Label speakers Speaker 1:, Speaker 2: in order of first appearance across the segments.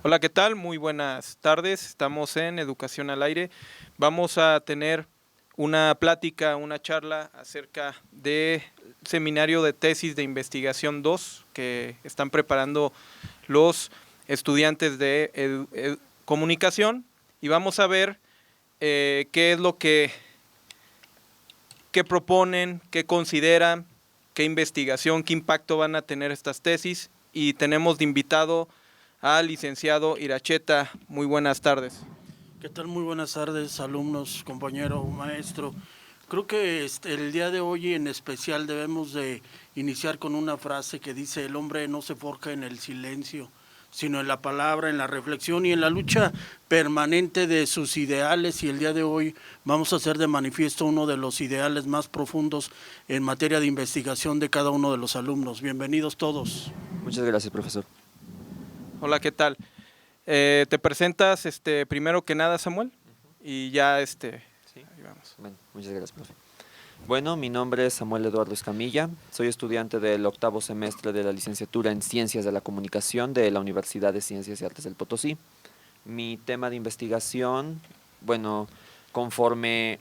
Speaker 1: Hola, ¿qué tal? Muy buenas tardes. Estamos en Educación al Aire. Vamos a tener una plática, una charla acerca del seminario de tesis de investigación 2 que están preparando los estudiantes de comunicación, y vamos a ver qué es lo que proponen, qué consideran, qué investigación, qué impacto van a tener estas tesis. Y tenemos de invitado al licenciado Iracheta. Muy buenas tardes.
Speaker 2: ¿Qué tal? Muy buenas tardes, alumnos, compañero, maestro. Creo que el día de hoy en especial debemos de iniciar con una frase que dice: el hombre no se forja en el silencio, sino en la palabra, en la reflexión y en la lucha permanente de sus ideales. Y el día de hoy vamos a hacer de manifiesto uno de los ideales más profundos en materia de investigación de cada uno de los alumnos. Bienvenidos todos.
Speaker 3: Muchas gracias, profesor.
Speaker 1: Hola, ¿qué tal? Te presentas primero que nada, Samuel, y ya
Speaker 3: Sí.
Speaker 1: ahí vamos.
Speaker 3: Bueno, muchas gracias, profe. Bueno, mi nombre es Samuel Eduardo Escamilla, soy estudiante del 8º semestre de la licenciatura en Ciencias de la Comunicación de la Universidad de Ciencias y Artes del Potosí. Mi tema de investigación, bueno, conforme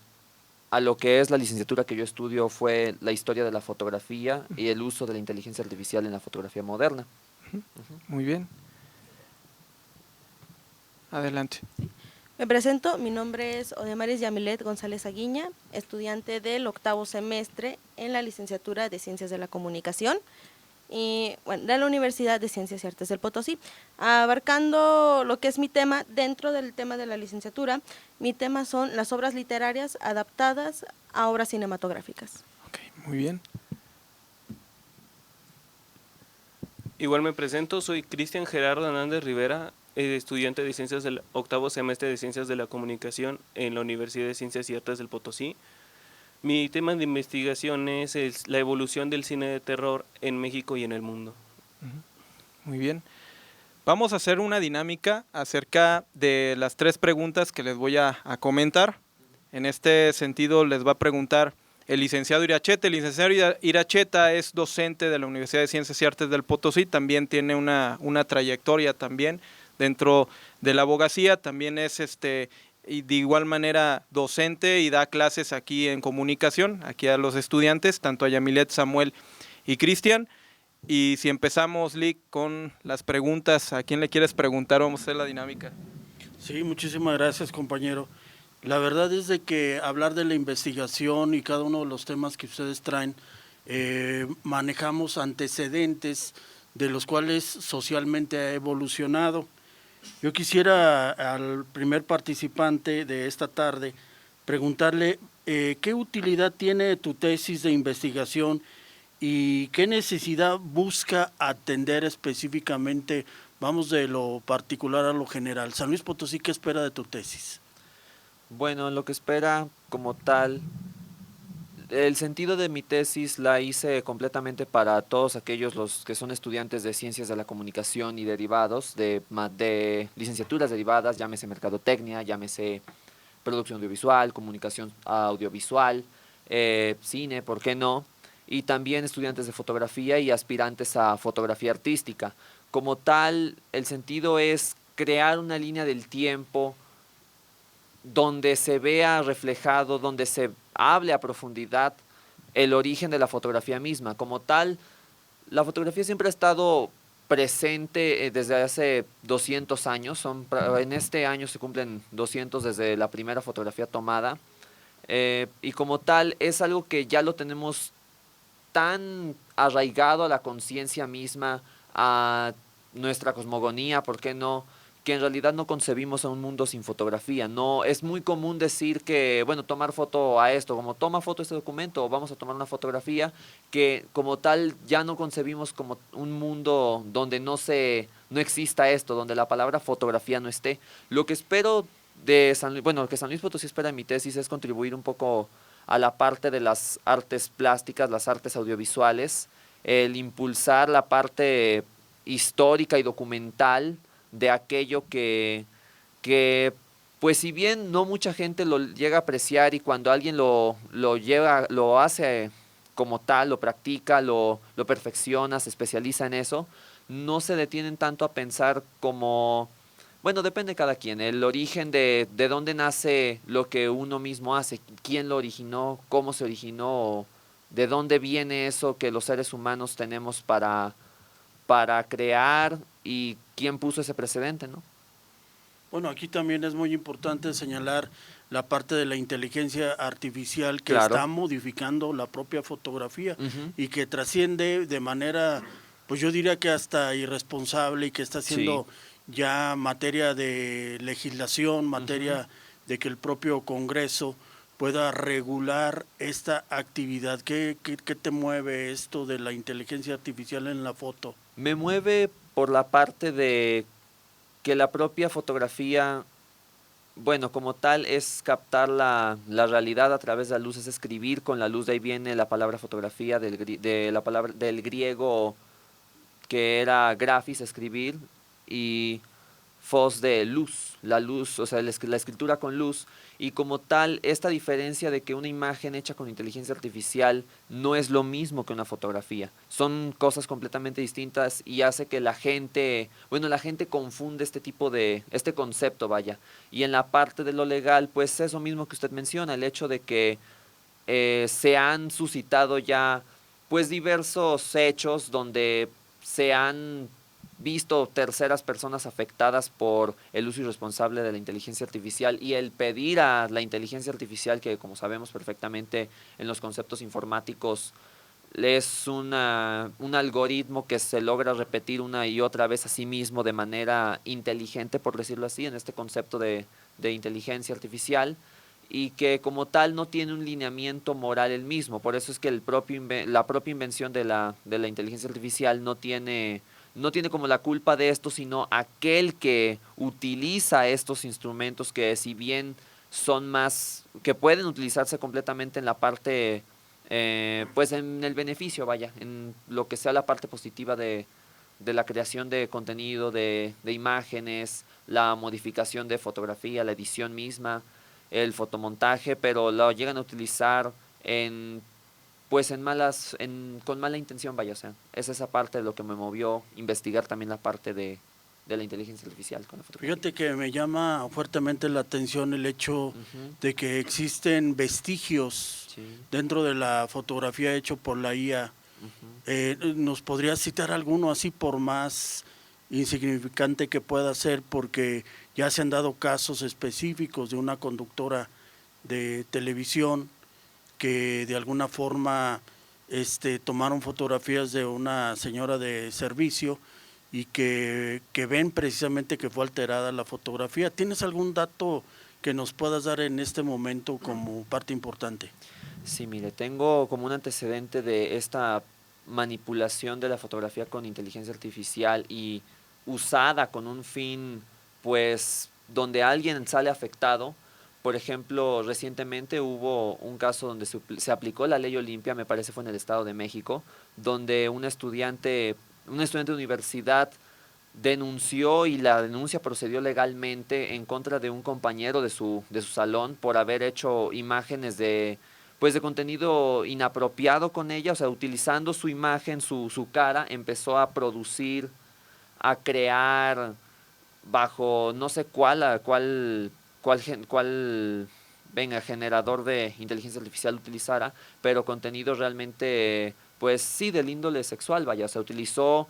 Speaker 3: a lo que es la licenciatura que yo estudio, fue la historia de la fotografía y el uso de la inteligencia artificial en la fotografía moderna.
Speaker 1: Muy bien. Adelante.
Speaker 4: Me presento, mi nombre es Odemaris Yamilet González Aguiña, estudiante del 8º semestre en la licenciatura de Ciencias de la Comunicación y de la Universidad de Ciencias y Artes del Potosí. Abarcando lo que es mi tema, dentro del tema de la licenciatura, mi tema son las obras literarias adaptadas a obras cinematográficas.
Speaker 1: Ok, muy bien.
Speaker 5: Igual me presento, soy Cristian Gerardo Hernández Rivera, estudiante de Ciencias del 8º semestre de Ciencias de la Comunicación en la Universidad de Ciencias y Artes del Potosí. Mi tema de investigación es la evolución del cine de terror en México y en el mundo.
Speaker 1: Muy bien. Vamos a hacer una dinámica acerca de las 3 preguntas que les voy a comentar. En este sentido les va a preguntar el licenciado Iracheta. El licenciado Iracheta es docente de la Universidad de Ciencias y Artes del Potosí, también tiene una trayectoria también dentro de la abogacía, también es y de igual manera docente y da clases aquí en comunicación, aquí a los estudiantes, tanto a Yamilet, Samuel y Cristian. Y si empezamos, Lick, con las preguntas, ¿a quién le quieres preguntar? Vamos a hacer la dinámica.
Speaker 2: Sí, muchísimas gracias, compañero. La verdad es de que hablar de la investigación y cada uno de los temas que ustedes traen, manejamos antecedentes de los cuales socialmente ha evolucionado. Yo quisiera al primer participante de esta tarde preguntarle qué utilidad tiene tu tesis de investigación y qué necesidad busca atender específicamente. Vamos de lo particular a lo general. San Luis Potosí, ¿qué espera de tu tesis?
Speaker 3: Bueno, lo que espera como tal, el sentido de mi tesis la hice completamente para todos aquellos los que son estudiantes de Ciencias de la Comunicación y derivados, de licenciaturas derivadas, llámese Mercadotecnia, llámese Producción Audiovisual, Comunicación Audiovisual, cine, ¿por qué no? Y también estudiantes de fotografía y aspirantes a fotografía artística. Como tal, el sentido es crear una línea del tiempo donde se vea reflejado, donde se hable a profundidad el origen de la fotografía misma. Como tal, la fotografía siempre ha estado presente desde hace 200 años. En este año se cumplen 200 desde la primera fotografía tomada. Y como tal, es algo que ya lo tenemos tan arraigado a la conciencia misma, a nuestra cosmogonía, ¿por qué no? Que en realidad no concebimos a un mundo sin fotografía. No, es muy común decir que, bueno, tomar foto a esto, como toma foto a este documento, o vamos a tomar una fotografía, que como tal ya no concebimos como un mundo donde no exista esto, donde la palabra fotografía no esté. Lo que espero de San Luis, bueno, lo que San Luis Potosí espera en mi tesis es contribuir un poco a la parte de las artes plásticas, las artes audiovisuales, el impulsar la parte histórica y documental de aquello que pues si bien no mucha gente lo llega a apreciar, y cuando alguien lo hace como tal, lo practica, lo perfecciona, se especializa en eso, no se detienen tanto a pensar como Bueno, depende de cada quien. El origen de dónde nace lo que uno mismo hace, quién lo originó, cómo se originó, de dónde viene eso que los seres humanos tenemos para crear y quién puso ese precedente, ¿no?
Speaker 2: Bueno, aquí también es muy importante señalar la parte de la inteligencia artificial que
Speaker 3: Claro.
Speaker 2: está modificando la propia fotografía
Speaker 3: Ujú.
Speaker 2: y que trasciende de manera, pues yo diría que hasta irresponsable y que está siendo ya materia de legislación, materia de que el propio Congreso pueda regular esta actividad. ¿Qué te mueve esto de la inteligencia artificial en la foto?
Speaker 3: Me mueve por la parte de que la propia fotografía, bueno, como tal, es captar la realidad a través de la luz, es escribir con la luz. De ahí viene la palabra fotografía de la palabra del griego, que era grafis, escribir, y fos de luz, la luz, o sea, la escritura con luz. Y como tal, esta diferencia de que una imagen hecha con inteligencia artificial no es lo mismo que una fotografía. Son cosas completamente distintas y hace que la gente confunde este concepto, vaya. Y en la parte de lo legal, pues eso mismo que usted menciona, el hecho de que se han suscitado ya pues diversos hechos donde se han visto terceras personas afectadas por el uso irresponsable de la inteligencia artificial, y el pedir a la inteligencia artificial, que como sabemos perfectamente en los conceptos informáticos es un algoritmo que se logra repetir una y otra vez a sí mismo de manera inteligente, por decirlo así, en este concepto de inteligencia artificial, y que como tal no tiene un lineamiento moral el mismo. Por eso es que la propia invención de la inteligencia artificial no tiene como la culpa de esto, sino aquel que utiliza estos instrumentos, que si bien son más, que pueden utilizarse completamente en la parte, pues en el beneficio, vaya, en lo que sea la parte positiva de la creación de contenido, de imágenes, la modificación de fotografía, la edición misma, el fotomontaje, pero lo llegan a utilizar en pues con mala intención, vaya, o sea, es esa parte de lo que me movió investigar también la parte de la inteligencia artificial con la fotografía.
Speaker 2: Fíjate que me llama fuertemente la atención el hecho
Speaker 3: Ujú.
Speaker 2: de que existen vestigios
Speaker 3: Sí.
Speaker 2: dentro de la fotografía hecho por la IA.
Speaker 3: Ujú.
Speaker 2: ¿Nos podrías citar alguno así por más insignificante que pueda ser? Porque ya se han dado casos específicos de una conductora de televisión que de alguna forma tomaron fotografías de una señora de servicio y que ven precisamente que fue alterada la fotografía. ¿Tienes algún dato que nos puedas dar en este momento como parte importante?
Speaker 3: Sí, mire, tengo como un antecedente de esta manipulación de la fotografía con inteligencia artificial y usada con un fin, pues, donde alguien sale afectado. Por ejemplo, recientemente hubo un caso donde se aplicó la ley Olimpia, me parece fue en el Estado de México, donde un estudiante de universidad denunció, y la denuncia procedió legalmente en contra de un compañero de su salón por haber hecho imágenes pues de contenido inapropiado con ella. O sea, utilizando su imagen, su cara, empezó a producir, a crear bajo no sé cuál venga, generador de inteligencia artificial utilizara, pero contenido realmente, pues sí, del índole sexual, vaya. O sea, utilizó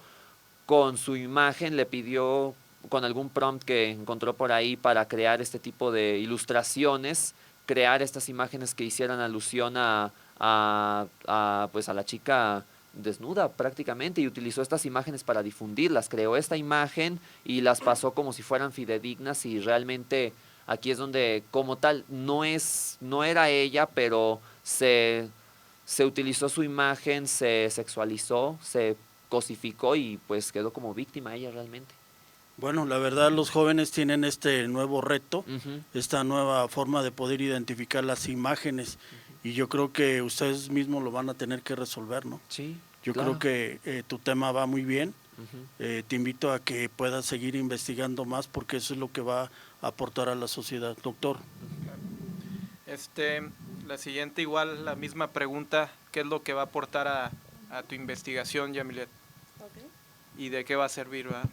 Speaker 3: con su imagen, le pidió con algún prompt que encontró por ahí para crear este tipo de ilustraciones, crear estas imágenes que hicieran alusión pues a la chica desnuda prácticamente, y utilizó estas imágenes para difundirlas. Creó esta imagen y las pasó como si fueran fidedignas, y realmente aquí es donde como tal no era ella, pero se utilizó su imagen, se sexualizó, se cosificó, y pues quedó como víctima ella realmente.
Speaker 2: Bueno, la verdad los jóvenes tienen este nuevo reto,
Speaker 3: Ujú.
Speaker 2: esta nueva forma de poder identificar las imágenes y yo creo que ustedes mismos lo van a tener que resolver, ¿no?
Speaker 3: Sí,
Speaker 2: Yo
Speaker 3: claro.
Speaker 2: creo que tu tema va muy bien.
Speaker 3: Ujú.
Speaker 2: Te invito a que puedas seguir investigando más porque eso es lo que va a aportar a la sociedad. Doctor,
Speaker 1: La siguiente igual, la misma pregunta, ¿qué es lo que va a aportar a tu investigación, Yamilet?
Speaker 4: Ok.
Speaker 1: ¿Y de qué va a servir, va?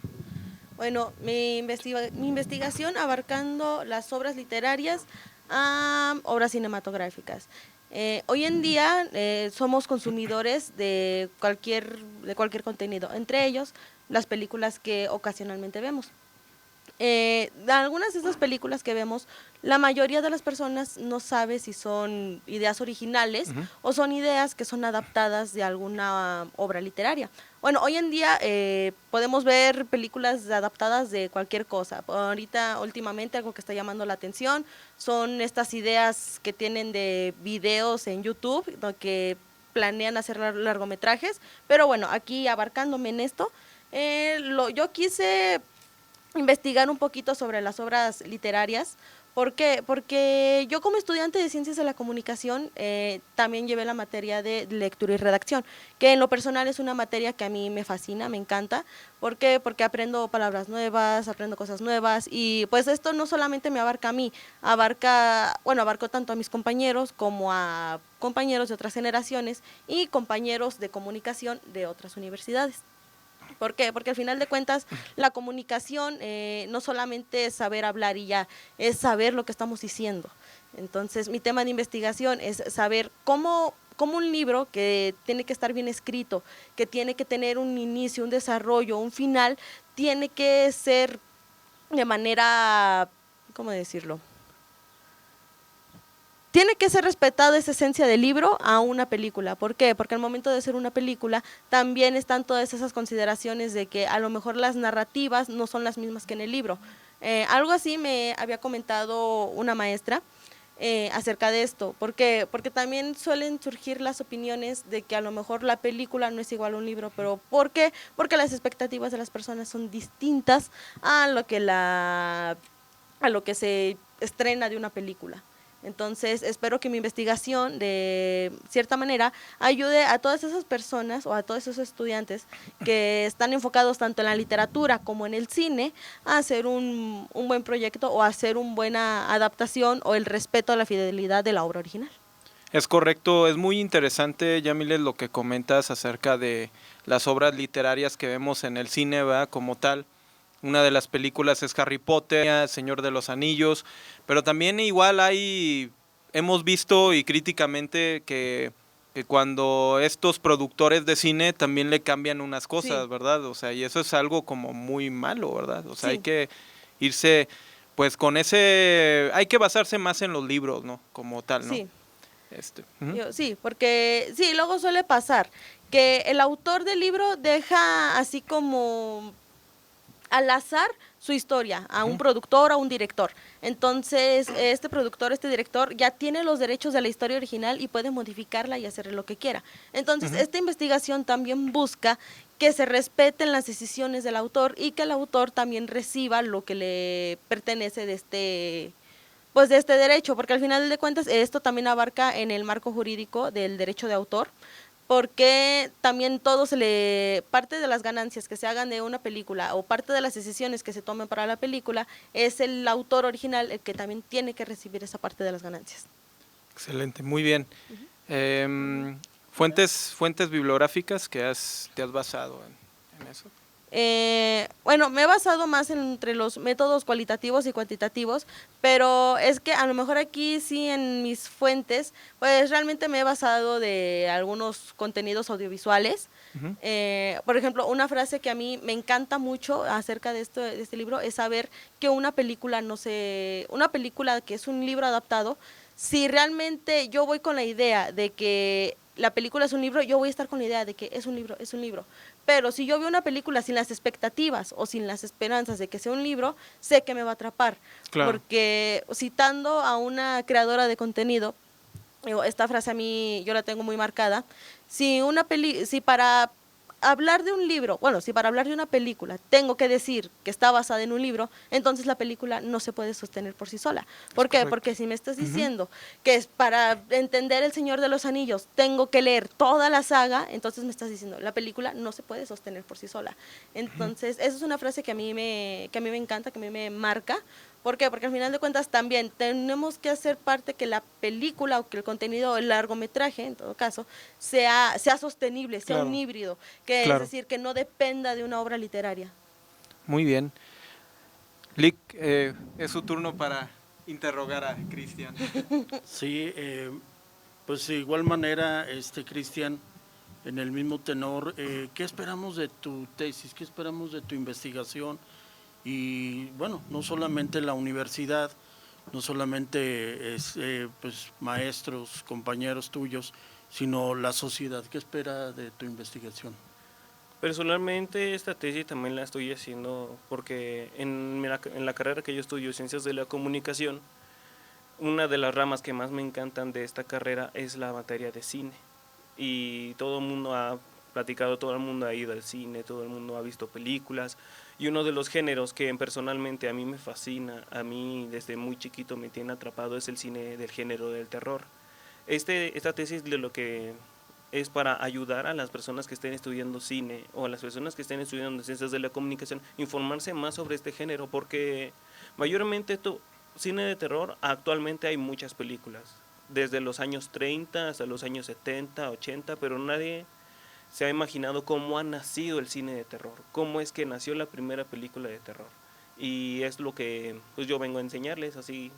Speaker 4: Bueno, mi investigación abarcando las obras literarias a obras cinematográficas. Hoy en día somos consumidores de cualquier contenido, entre ellos las películas que ocasionalmente vemos. De algunas de estas películas que vemos, la mayoría de las personas no sabe si son ideas originales o son ideas que son adaptadas de alguna obra literaria. Bueno, hoy en día podemos ver películas adaptadas de cualquier cosa. Ahorita, últimamente, algo que está llamando la atención son estas ideas que tienen de videos en YouTube, que planean hacer largometrajes. Pero bueno, aquí abarcándome en esto, yo quise investigar un poquito sobre las obras literarias. ¿Por qué? Porque yo como estudiante de Ciencias de la Comunicación también llevé la materia de lectura y redacción, que en lo personal es una materia que a mí me fascina, me encanta. ¿Por qué? Porque aprendo palabras nuevas, aprendo cosas nuevas y pues esto no solamente me abarca a mí, abarcó tanto a mis compañeros como a compañeros de otras generaciones y compañeros de comunicación de otras universidades. ¿Por qué? Porque al final de cuentas la comunicación no solamente es saber hablar y ya, es saber lo que estamos diciendo. Entonces mi tema de investigación es saber cómo un libro que tiene que estar bien escrito, que tiene que tener un inicio, un desarrollo, un final, tiene que ser de manera, ¿cómo decirlo? Tiene que ser respetada esa esencia del libro a una película. ¿Por qué? Porque al momento de hacer una película también están todas esas consideraciones de que a lo mejor las narrativas no son las mismas que en el libro. Algo así me había comentado una maestra acerca de esto. ¿Por qué? Porque también suelen surgir las opiniones de que a lo mejor la película no es igual a un libro, pero ¿por qué? Porque las expectativas de las personas son distintas a lo que se estrena de una película. Entonces, espero que mi investigación, de cierta manera, ayude a todas esas personas o a todos esos estudiantes que están enfocados tanto en la literatura como en el cine a hacer un buen proyecto o a hacer una buena adaptación o el respeto a la fidelidad de la obra original.
Speaker 1: Es correcto, es muy interesante, Yamilet, lo que comentas acerca de las obras literarias que vemos en el cine, ¿verdad? Como tal. Una de las películas es Harry Potter, Señor de los Anillos, pero también igual hemos visto y críticamente que cuando estos productores de cine también le cambian unas cosas,
Speaker 4: Sí.
Speaker 1: ¿verdad? O sea, y eso es algo como muy malo, ¿verdad? O sea,
Speaker 4: Sí.
Speaker 1: hay que irse, pues hay que basarse más en los libros, ¿no? Como tal, ¿no?
Speaker 4: Sí.
Speaker 1: Ujú.
Speaker 4: Sí, porque sí, luego suele pasar que el autor del libro deja así como al azar su historia a un productor o a un director. Entonces, este productor, este director ya tiene los derechos de la historia original y puede modificarla y hacer lo que quiera. Entonces, esta investigación también busca que se respeten las decisiones del autor y que el autor también reciba lo que le pertenece de este derecho, porque al final de cuentas esto también abarca en el marco jurídico del derecho de autor, porque también parte de las ganancias que se hagan de una película o parte de las decisiones que se tomen para la película, es el autor original el que también tiene que recibir esa parte de las ganancias.
Speaker 1: Excelente, muy bien. Fuentes bibliográficas que te has basado en eso.
Speaker 4: Bueno, me he basado más entre los métodos cualitativos y cuantitativos, pero es que a lo mejor aquí sí en mis fuentes, pues realmente me he basado de algunos contenidos audiovisuales. Por ejemplo, una frase que a mí me encanta mucho acerca de este libro es saber que una película que es un libro adaptado, si realmente yo voy con la idea de que la película es un libro, yo voy a estar con la idea de que es un libro, es un libro. Pero si yo veo una película sin las expectativas o sin las esperanzas de que sea un libro, sé que me va a atrapar.
Speaker 1: Claro.
Speaker 4: Porque citando a una creadora de contenido, esta frase a mí yo la tengo muy marcada, si para hablar de un libro, bueno, si para hablar de una película tengo que decir que está basada en un libro, entonces la película no se puede sostener por sí sola. ¿Por qué?
Speaker 1: Correcto.
Speaker 4: Porque si me estás diciendo que es para entender El Señor de los Anillos tengo que leer toda la saga, entonces me estás diciendo, la película no se puede sostener por sí sola. Entonces, esa es una frase que a mí me encanta, que a mí me marca. ¿Por qué? Porque al final de cuentas también tenemos que hacer parte que la película o que el contenido, el largometraje, en todo caso, sea sostenible, sea
Speaker 1: Claro.
Speaker 4: un híbrido, que
Speaker 1: Claro.
Speaker 4: es decir, que no dependa de una obra literaria.
Speaker 1: Muy bien. Lick, es su turno para interrogar a Cristian.
Speaker 2: Sí, pues de igual manera, Cristian, en el mismo tenor, ¿qué esperamos de tu tesis? ¿Qué esperamos de tu investigación? Y bueno, no solamente la universidad, no solamente pues maestros, compañeros tuyos, sino la sociedad. ¿Qué espera de tu investigación?
Speaker 5: Personalmente esta tesis también la estoy haciendo porque en la carrera que yo estudio, Ciencias de la Comunicación, una de las ramas que más me encantan de esta carrera es la materia de cine. Y todo el mundo ha platicado, todo el mundo ha ido al cine, todo el mundo ha visto películas. Y uno de los géneros que personalmente a mí me fascina, a mí desde muy chiquito me tiene atrapado, es el cine del género del terror. Esta tesis de lo que es para ayudar a las personas que estén estudiando cine o a las personas que estén estudiando ciencias de la comunicación, informarse más sobre este género, porque mayormente cine de terror, actualmente hay muchas películas, desde los años 30 hasta los años 70, 80, pero nadie se ha imaginado cómo ha nacido el cine de terror, cómo es que nació la primera película de terror. Y es lo que pues yo vengo a enseñarles así.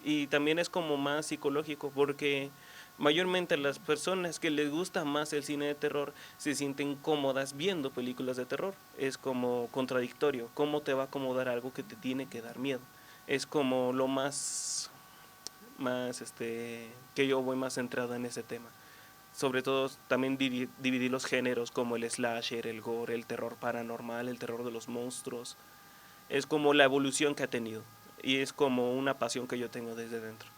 Speaker 5: Y también es como más psicológico, porque mayormente las personas que les gusta más el cine de terror se sienten cómodas viendo películas de terror. Es como contradictorio, ¿cómo te va a acomodar algo que te tiene que dar miedo? Es como lo más que yo voy más centrado en ese tema. Sobre todo también dividir los géneros como el slasher, el gore, el terror paranormal, el terror de los monstruos. Es como la evolución que ha tenido y es como una pasión que yo tengo desde dentro.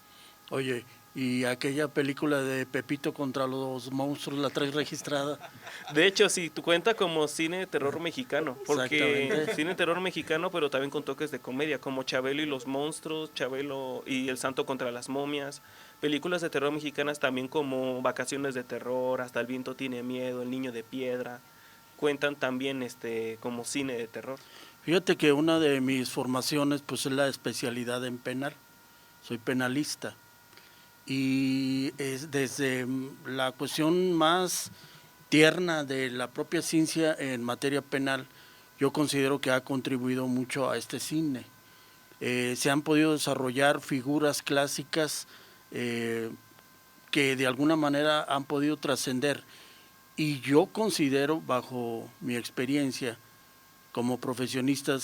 Speaker 2: Oye, ¿y aquella película de Pepito contra los monstruos la traes registrada?
Speaker 5: De hecho, sí, tú cuenta como cine de terror mexicano, porque cine de terror mexicano, pero también con toques de comedia, como Chabelo y los monstruos, Chabelo y El Santo contra las momias, películas de terror mexicanas también como Vacaciones de terror, Hasta el viento tiene miedo, El niño de piedra, cuentan también como cine de terror.
Speaker 2: Fíjate que una de mis formaciones pues es la especialidad en penal, soy penalista. Y es desde la cuestión más tierna de la propia ciencia en materia penal, yo considero que ha contribuido mucho a este cine. Se han podido desarrollar figuras clásicas que de alguna manera han podido trascender. Y yo considero, bajo mi experiencia como profesionista,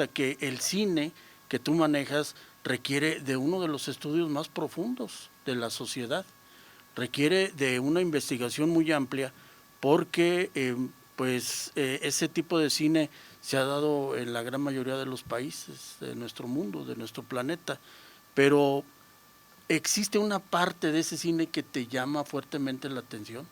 Speaker 2: que el cine que tú manejas requiere de uno de los estudios más profundos de la sociedad, requiere de una investigación muy amplia porque ese tipo de cine se ha dado en la gran mayoría de los países de nuestro mundo, de nuestro planeta, pero ¿existe una parte de ese cine que te llama fuertemente la atención?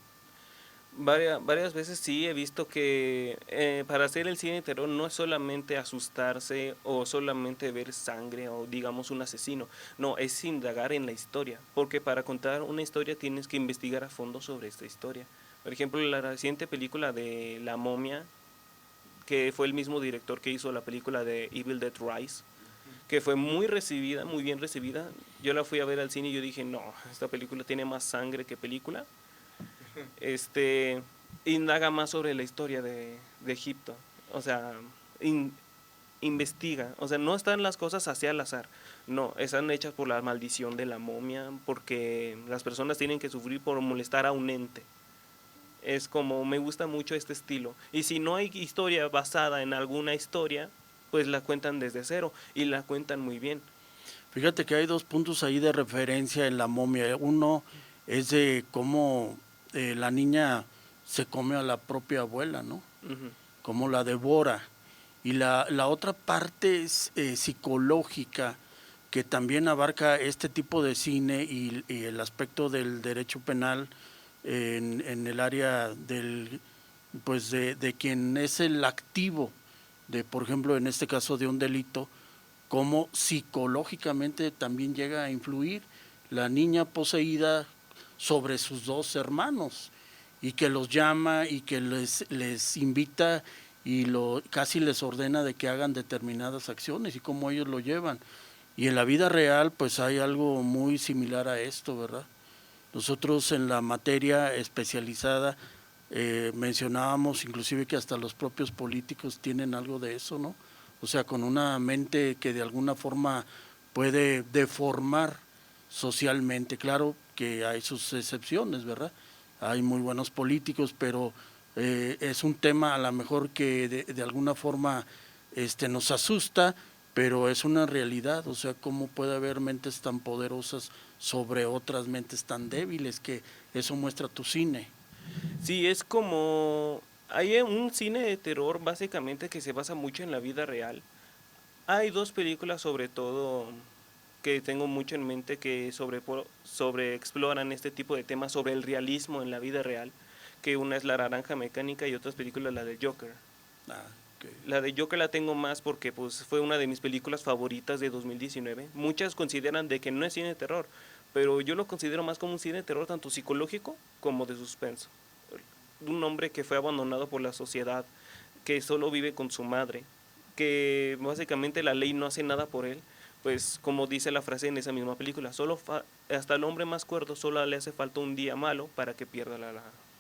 Speaker 5: Varias veces sí he visto que para hacer el cine de terror no es solamente asustarse o solamente ver sangre o digamos un asesino, no, es indagar en la historia, porque para contar una historia tienes que investigar a fondo sobre esta historia. Por ejemplo, la reciente película de La Momia, que fue el mismo director que hizo la película de Evil Dead Rise, que fue muy recibida, muy bien recibida. Yo la fui a ver al cine y yo dije, no, esta película tiene más sangre que película. Indaga más sobre la historia de Egipto, o sea, investiga, o sea, no están las cosas así al azar, no, están hechas por la maldición de la momia, porque las personas tienen que sufrir por molestar a un ente. Es como, me gusta mucho este estilo, y si no hay historia basada en alguna historia, pues la cuentan desde cero, y la cuentan muy bien.
Speaker 2: Fíjate que hay dos puntos ahí de referencia en La Momia. Uno es de cómo la niña se come a la propia abuela, ¿no?
Speaker 5: Uh-huh.
Speaker 2: Cómo la devora. Y la otra parte es psicológica, que también abarca este tipo de cine y el aspecto del derecho penal en el área de quien es el activo de, por ejemplo, en este caso de un delito, cómo psicológicamente también llega a influir la niña poseída sobre sus dos hermanos y que los llama y que les invita y casi les ordena de que hagan determinadas acciones y cómo ellos lo llevan. Y en la vida real pues hay algo muy similar a esto, ¿verdad? Nosotros en la materia especializada mencionábamos inclusive que hasta los propios políticos tienen algo de eso, ¿no? o sea, con una mente que de alguna forma puede deformar socialmente. Claro que hay sus excepciones, ¿verdad? Hay muy buenos políticos, pero es un tema a lo mejor que de alguna forma nos asusta, pero es una realidad. O sea, cómo puede haber mentes tan poderosas sobre otras mentes tan débiles, que eso muestra tu cine.
Speaker 5: Sí, es como... Hay un cine de terror básicamente que se basa mucho en la vida real. Hay dos películas sobre todo que tengo mucho en mente que sobre exploran este tipo de temas sobre el realismo en la vida real, que una es La Naranja Mecánica y otra película la de Joker.
Speaker 2: Ah, okay.
Speaker 5: La de Joker la tengo más porque pues fue una de mis películas favoritas de 2019. Muchas consideran de que no es cine de terror, pero yo lo considero más como un cine de terror tanto psicológico como de suspenso. Un hombre que fue abandonado por la sociedad, que solo vive con su madre, que básicamente la ley no hace nada por él, pues como dice la frase en esa misma película, hasta el hombre más cuerdo solo le hace falta un día malo para que pierda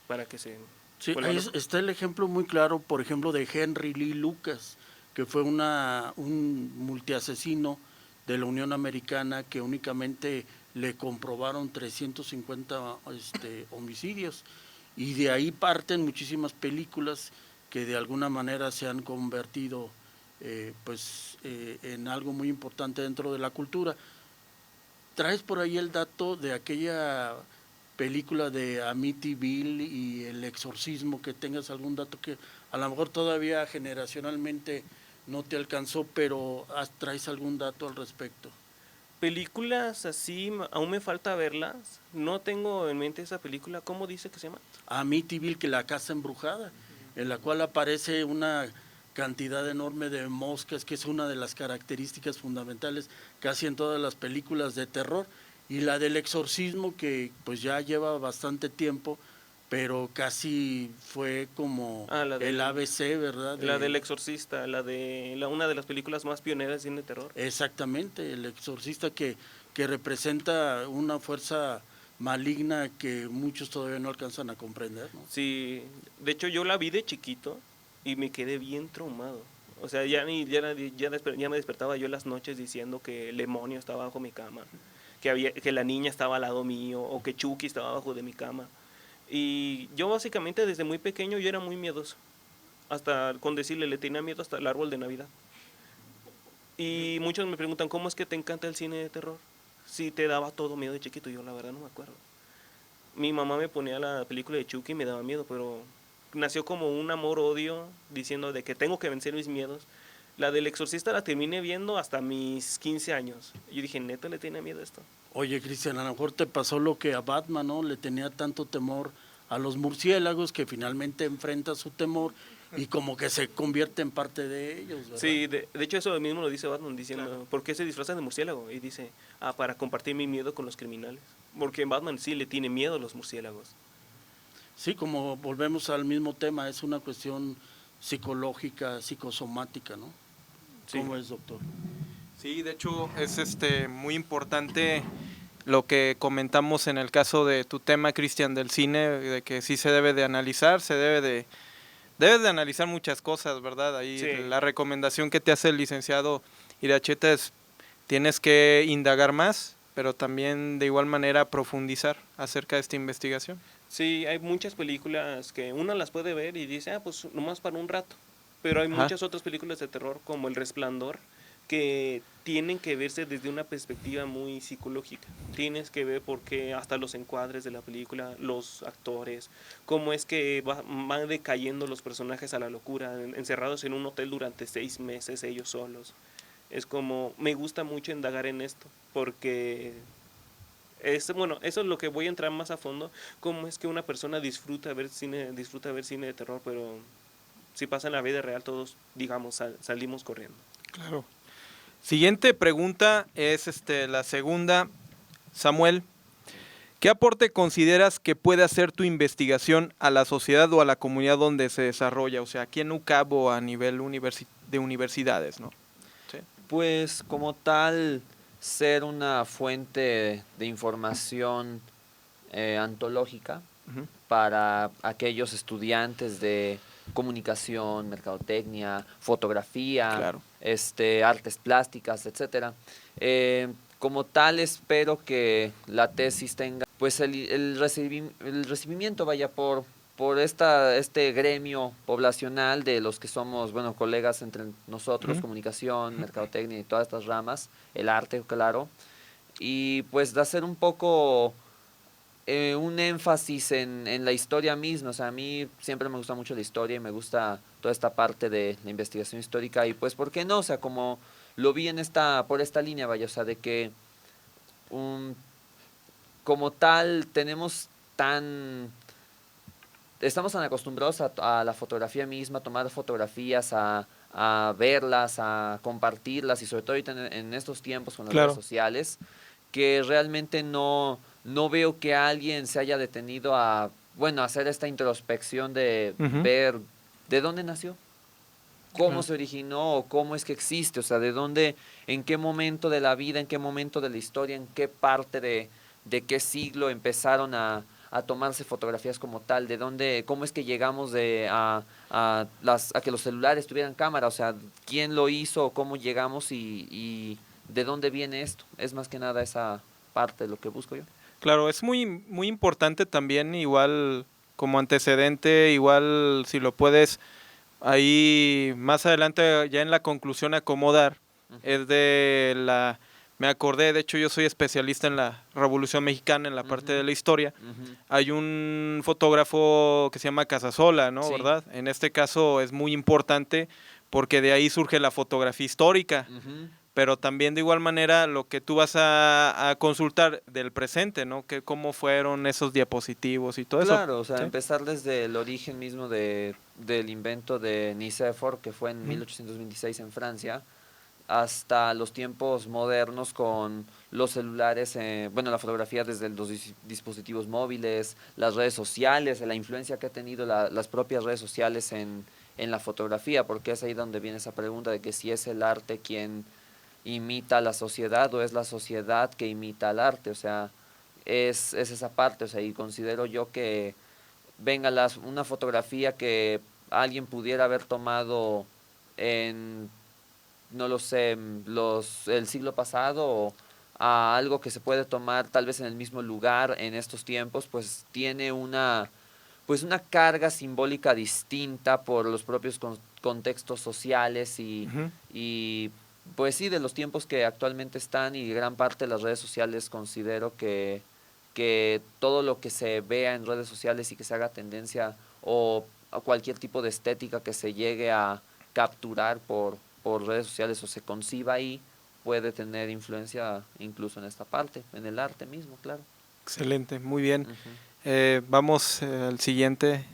Speaker 5: para que se...
Speaker 2: Sí,
Speaker 5: vuelva
Speaker 2: ahí
Speaker 5: loco.
Speaker 2: está el ejemplo muy claro, por ejemplo, de Henry Lee Lucas, que fue un multiasesino de la Unión Americana que únicamente le comprobaron 350 homicidios, y de ahí parten muchísimas películas que de alguna manera se han convertido en algo muy importante dentro de la cultura. ¿Traes por ahí el dato de aquella película de Amityville y El Exorcismo, que tengas algún dato que a lo mejor todavía generacionalmente no te alcanzó, pero traes algún dato al respecto?
Speaker 5: Películas así, aún me falta verlas. No tengo en mente esa película. ¿Cómo dice que se llama?
Speaker 2: Amityville, que la casa embrujada, en la cual aparece una cantidad enorme de moscas, que es una de las características fundamentales casi en todas las películas de terror, y la del exorcismo, que pues ya lleva bastante tiempo, pero casi fue como el ABC, ¿verdad?
Speaker 5: La del Exorcista, una de las películas más pioneras de cine de terror.
Speaker 2: Exactamente, el exorcista que representa una fuerza maligna que muchos todavía no alcanzan a comprender, ¿no?
Speaker 5: Sí, de hecho yo la vi de chiquito y me quedé bien traumado. O sea, ya me despertaba yo en las noches diciendo que el demonio estaba bajo mi cama, que la niña estaba al lado mío o que Chucky estaba abajo de mi cama. Y yo básicamente desde muy pequeño yo era muy miedoso. Hasta con decirle, le tenía miedo hasta el árbol de Navidad. Y muchos me preguntan, ¿cómo es que te encanta el cine de terror? Si te daba todo miedo de chiquito, yo la verdad no me acuerdo. Mi mamá me ponía la película de Chucky y me daba miedo, pero nació como un amor-odio diciendo de que tengo que vencer mis miedos. La del Exorcista la terminé viendo hasta mis 15 años. Yo dije, ¿neta le tenía miedo a esto?
Speaker 2: Oye, Cristian, a lo mejor te pasó lo que a Batman, ¿no? Le tenía tanto temor a los murciélagos que finalmente enfrenta su temor y como que se convierte en parte de ellos, ¿verdad?
Speaker 5: Sí, de hecho eso mismo lo dice Batman, diciendo, claro. ¿Por qué se disfrazan de murciélago? Y dice, para compartir mi miedo con los criminales. Porque Batman sí le tiene miedo a los murciélagos.
Speaker 2: Sí, como volvemos al mismo tema, es una cuestión psicológica, psicosomática, ¿no? Sí. ¿Cómo es, doctor?
Speaker 1: Sí, de hecho es muy importante lo que comentamos en el caso de tu tema, Cristian, del cine, de que sí se debe de analizar, debes de analizar muchas cosas, ¿verdad? Ahí sí. La recomendación que te hace el licenciado Iracheta es, tienes que indagar más, pero también de igual manera profundizar acerca de esta investigación.
Speaker 5: Sí, hay muchas películas que uno las puede ver y dice, pues nomás para un rato, pero hay muchas otras películas de terror como El Resplandor, que tienen que verse desde una perspectiva muy psicológica. Tienes que ver por qué hasta los encuadres de la película, los actores, cómo es que van decayendo los personajes a la locura, encerrados en un hotel durante 6 meses ellos solos. Es como, me gusta mucho indagar en esto, porque eso es lo que voy a entrar más a fondo, cómo es que una persona disfruta ver cine de terror, pero si pasa en la vida real todos, digamos, salimos corriendo.
Speaker 1: Claro. Siguiente pregunta es la segunda. Samuel, ¿qué aporte consideras que puede hacer tu investigación a la sociedad o a la comunidad donde se desarrolla? O sea, aquí en UCAB o a nivel de universidades, ¿no? ¿Sí?
Speaker 3: Pues como tal, ser una fuente de información antológica para aquellos estudiantes de comunicación, mercadotecnia, fotografía,
Speaker 1: Claro.
Speaker 3: Artes plásticas, etcétera. Como tal, espero que la tesis tenga pues el recibimiento vaya por este gremio poblacional de los que somos, bueno, colegas entre nosotros,
Speaker 1: Ujú.
Speaker 3: comunicación, mercadotecnia y todas estas ramas, el arte, claro, y pues de hacer un poco un énfasis en la historia misma. O sea, a mí siempre me gusta mucho la historia y me gusta toda esta parte de la investigación histórica y pues, ¿por qué no? O sea, como lo vi por esta línea, vaya, o sea, de que un, como tal estamos tan acostumbrados a la fotografía misma, a tomar fotografías, a verlas, a compartirlas y sobre todo ahorita en estos tiempos con las redes
Speaker 1: Claro.
Speaker 3: sociales, que realmente no veo que alguien se haya detenido a, bueno, hacer esta introspección de
Speaker 1: Ujú.
Speaker 3: ver de dónde nació, cómo
Speaker 1: Claro.
Speaker 3: se originó o cómo es que existe, o sea, de dónde, en qué momento de la vida, en qué momento de la historia, en qué parte de qué siglo empezaron a tomarse fotografías como tal, de dónde, cómo es que llegamos a que los celulares tuvieran cámara, o sea, quién lo hizo, cómo llegamos y de dónde viene esto. Es más que nada esa parte de lo que busco yo.
Speaker 1: Claro, es muy importante también, igual como antecedente, igual si lo puedes ahí más adelante ya en la conclusión acomodar, es de me acordé, de hecho yo soy especialista en la Revolución Mexicana, en la parte de
Speaker 3: Ujú,
Speaker 1: la historia.
Speaker 3: ujú.
Speaker 1: Hay un fotógrafo que se llama Casasola, ¿no?
Speaker 3: Sí.
Speaker 1: ¿Verdad? En este caso es muy importante porque de ahí surge la fotografía histórica,
Speaker 3: Ujú.
Speaker 1: pero también de igual manera lo que tú vas a consultar del presente, ¿no? Que cómo fueron esos diapositivos y todo eso.
Speaker 3: Claro, o sea,
Speaker 1: ¿Sí?
Speaker 3: empezar desde el origen mismo del invento de Nicéphore, que fue en
Speaker 1: Ujú.
Speaker 3: 1826 en Francia, hasta los tiempos modernos con los celulares, bueno, la fotografía desde los dispositivos móviles, las redes sociales, la influencia que ha tenido las propias redes sociales en la fotografía, porque es ahí donde viene esa pregunta de que si es el arte quien imita a la sociedad o es la sociedad que imita al arte, o sea, es esa parte, o sea, y considero yo que venga una fotografía que alguien pudiera haber tomado en, no lo sé, el siglo pasado o a algo que se puede tomar tal vez en el mismo lugar en estos tiempos, pues tiene pues una carga simbólica distinta por los propios contextos sociales
Speaker 1: Ujú.
Speaker 3: y pues sí, de los tiempos que actualmente están y gran parte de las redes sociales considero que todo lo que se vea en redes sociales y que se haga tendencia o a cualquier tipo de estética que se llegue a capturar por redes sociales o se conciba ahí, puede tener influencia incluso en esta parte, en el arte mismo, claro.
Speaker 1: Excelente, muy bien.
Speaker 3: Ujú.
Speaker 1: Vamos al siguiente,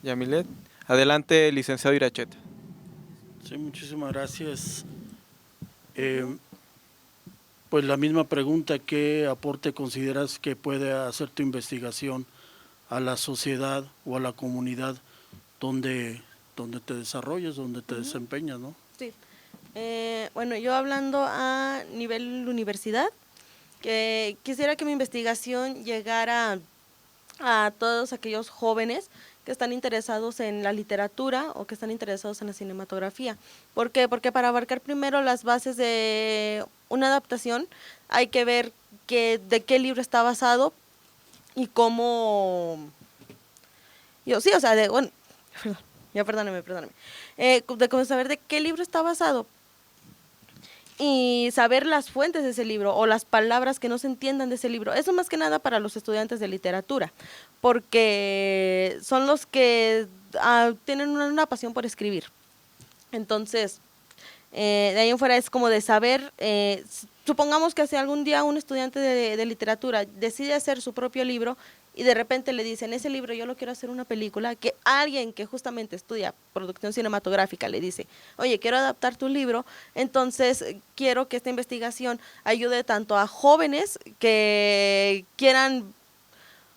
Speaker 1: Yamilet. Adelante, licenciado Iracheta.
Speaker 2: Sí, muchísimas gracias. Eh, pues la misma pregunta, ¿qué aporte consideras que puede hacer tu investigación a la sociedad o a la comunidad donde te desarrollas, donde te desempeñas, ¿no?
Speaker 4: Sí. Bueno, yo hablando a nivel universidad, que quisiera que mi investigación llegara a todos aquellos jóvenes que están interesados en la literatura o que están interesados en la cinematografía. ¿Por qué? Porque para abarcar primero las bases de una adaptación hay que ver de qué libro está basado y cómo... Yo sí, o sea, bueno, ya perdóname. De cómo saber de qué libro está basado y saber las fuentes de ese libro o las palabras que no se entiendan de ese libro. Eso más que nada para los estudiantes de literatura, porque son los que tienen una pasión por escribir. Entonces, de ahí en fuera es como de saber, supongamos que si algún día un estudiante de literatura decide hacer su propio libro y de repente le dicen, ese libro yo lo quiero hacer una película, que alguien que justamente estudia producción cinematográfica le dice, oye, quiero adaptar tu libro, entonces quiero que esta investigación ayude tanto a jóvenes que quieran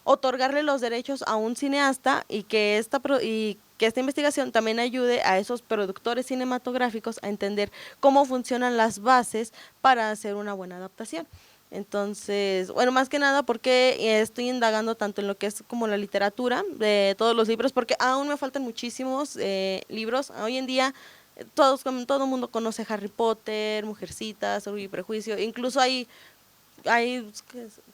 Speaker 4: otorgarle los derechos a un cineasta y que esta investigación también ayude a esos productores cinematográficos a entender cómo funcionan las bases para hacer una buena adaptación. Entonces, bueno, más que nada porque estoy indagando tanto en lo que es como la literatura de todos los libros, porque aún me faltan muchísimos libros. Hoy en día todo el mundo conoce Harry Potter, Mujercitas, Orgullo y Prejuicio, incluso hay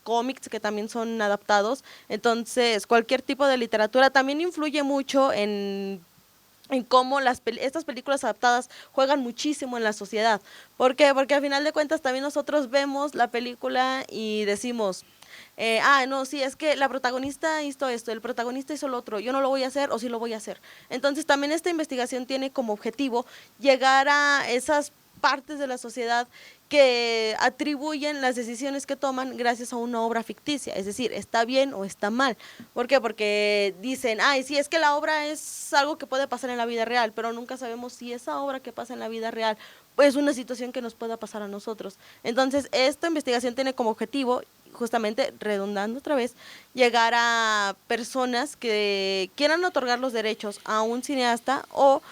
Speaker 4: cómics que también son adaptados. Entonces, cualquier tipo de literatura también influye mucho en cómo estas películas adaptadas juegan muchísimo en la sociedad. ¿Por qué? Porque al final de cuentas también nosotros vemos la película y decimos, no, sí, es que la protagonista hizo esto, el protagonista hizo lo otro, yo no lo voy a hacer o sí lo voy a hacer. Entonces también esta investigación tiene como objetivo llegar a esas partes de la sociedad que atribuyen las decisiones que toman gracias a una obra ficticia, es decir, está bien o está mal. ¿Por qué? Porque dicen, ay, sí, es que la obra es algo que puede pasar en la vida real, pero nunca sabemos si esa obra que pasa en la vida real es una situación que nos pueda pasar a nosotros. Entonces, esta investigación tiene como objetivo, justamente redundando otra vez, llegar a personas que quieran otorgar los derechos a un cineasta o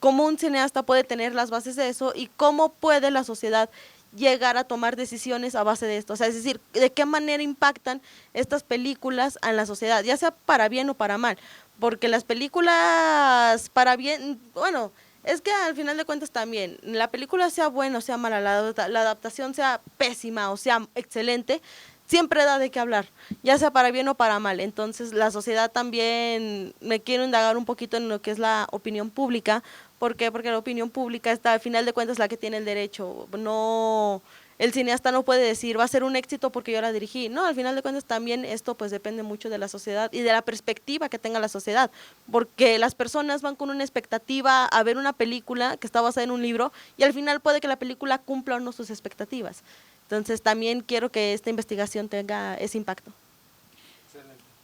Speaker 4: cómo un cineasta puede tener las bases de eso y cómo puede la sociedad llegar a tomar decisiones a base de esto. O sea, es decir, de qué manera impactan estas películas en la sociedad, ya sea para bien o para mal. Porque las películas para bien, bueno, es que al final de cuentas también, la película sea buena o sea mala, la adaptación sea pésima o sea excelente, siempre da de qué hablar, ya sea para bien o para mal. Entonces la sociedad también, me quiero indagar un poquito en lo que es la opinión pública. ¿Por qué? Porque la opinión pública está, al final de cuentas, la que tiene el derecho. No, el cineasta no puede decir, va a ser un éxito porque yo la dirigí. No, al final de cuentas también esto pues depende mucho de la sociedad y de la perspectiva que tenga la sociedad. Porque las personas van con una expectativa a ver una película que está basada en un libro y al final puede que la película cumpla o no sus expectativas. Entonces también quiero que esta investigación tenga ese impacto.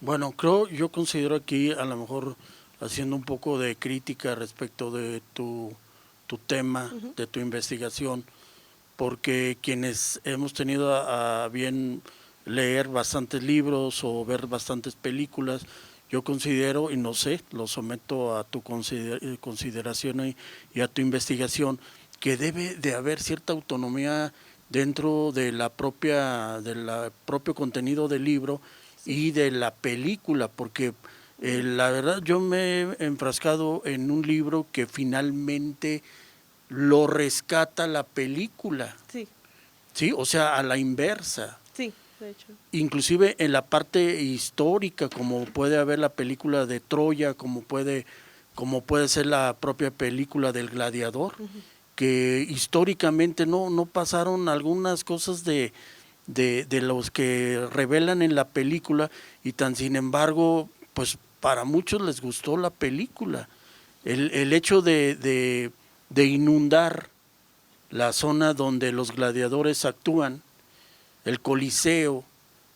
Speaker 2: Bueno, yo considero aquí, a lo mejor haciendo un poco de crítica respecto de tu tema, de tu investigación, porque quienes hemos tenido a bien leer bastantes libros o ver bastantes películas, yo considero, y no sé, lo someto a tu consideración y a tu investigación, que debe de haber cierta autonomía dentro de del propio contenido del libro y de la película, porque la verdad yo me he enfrascado en un libro que finalmente lo rescata la película,
Speaker 4: Sí,
Speaker 2: ¿sí? O sea, a la inversa.
Speaker 4: sí, de hecho.
Speaker 2: Inclusive en la parte histórica, como puede haber la película de Troya, como puede ser la propia película del Gladiador, que históricamente no pasaron algunas cosas de los que revelan en la película, y tan sin embargo, pues para muchos les gustó la película. El hecho de inundar la zona donde los gladiadores actúan, el Coliseo,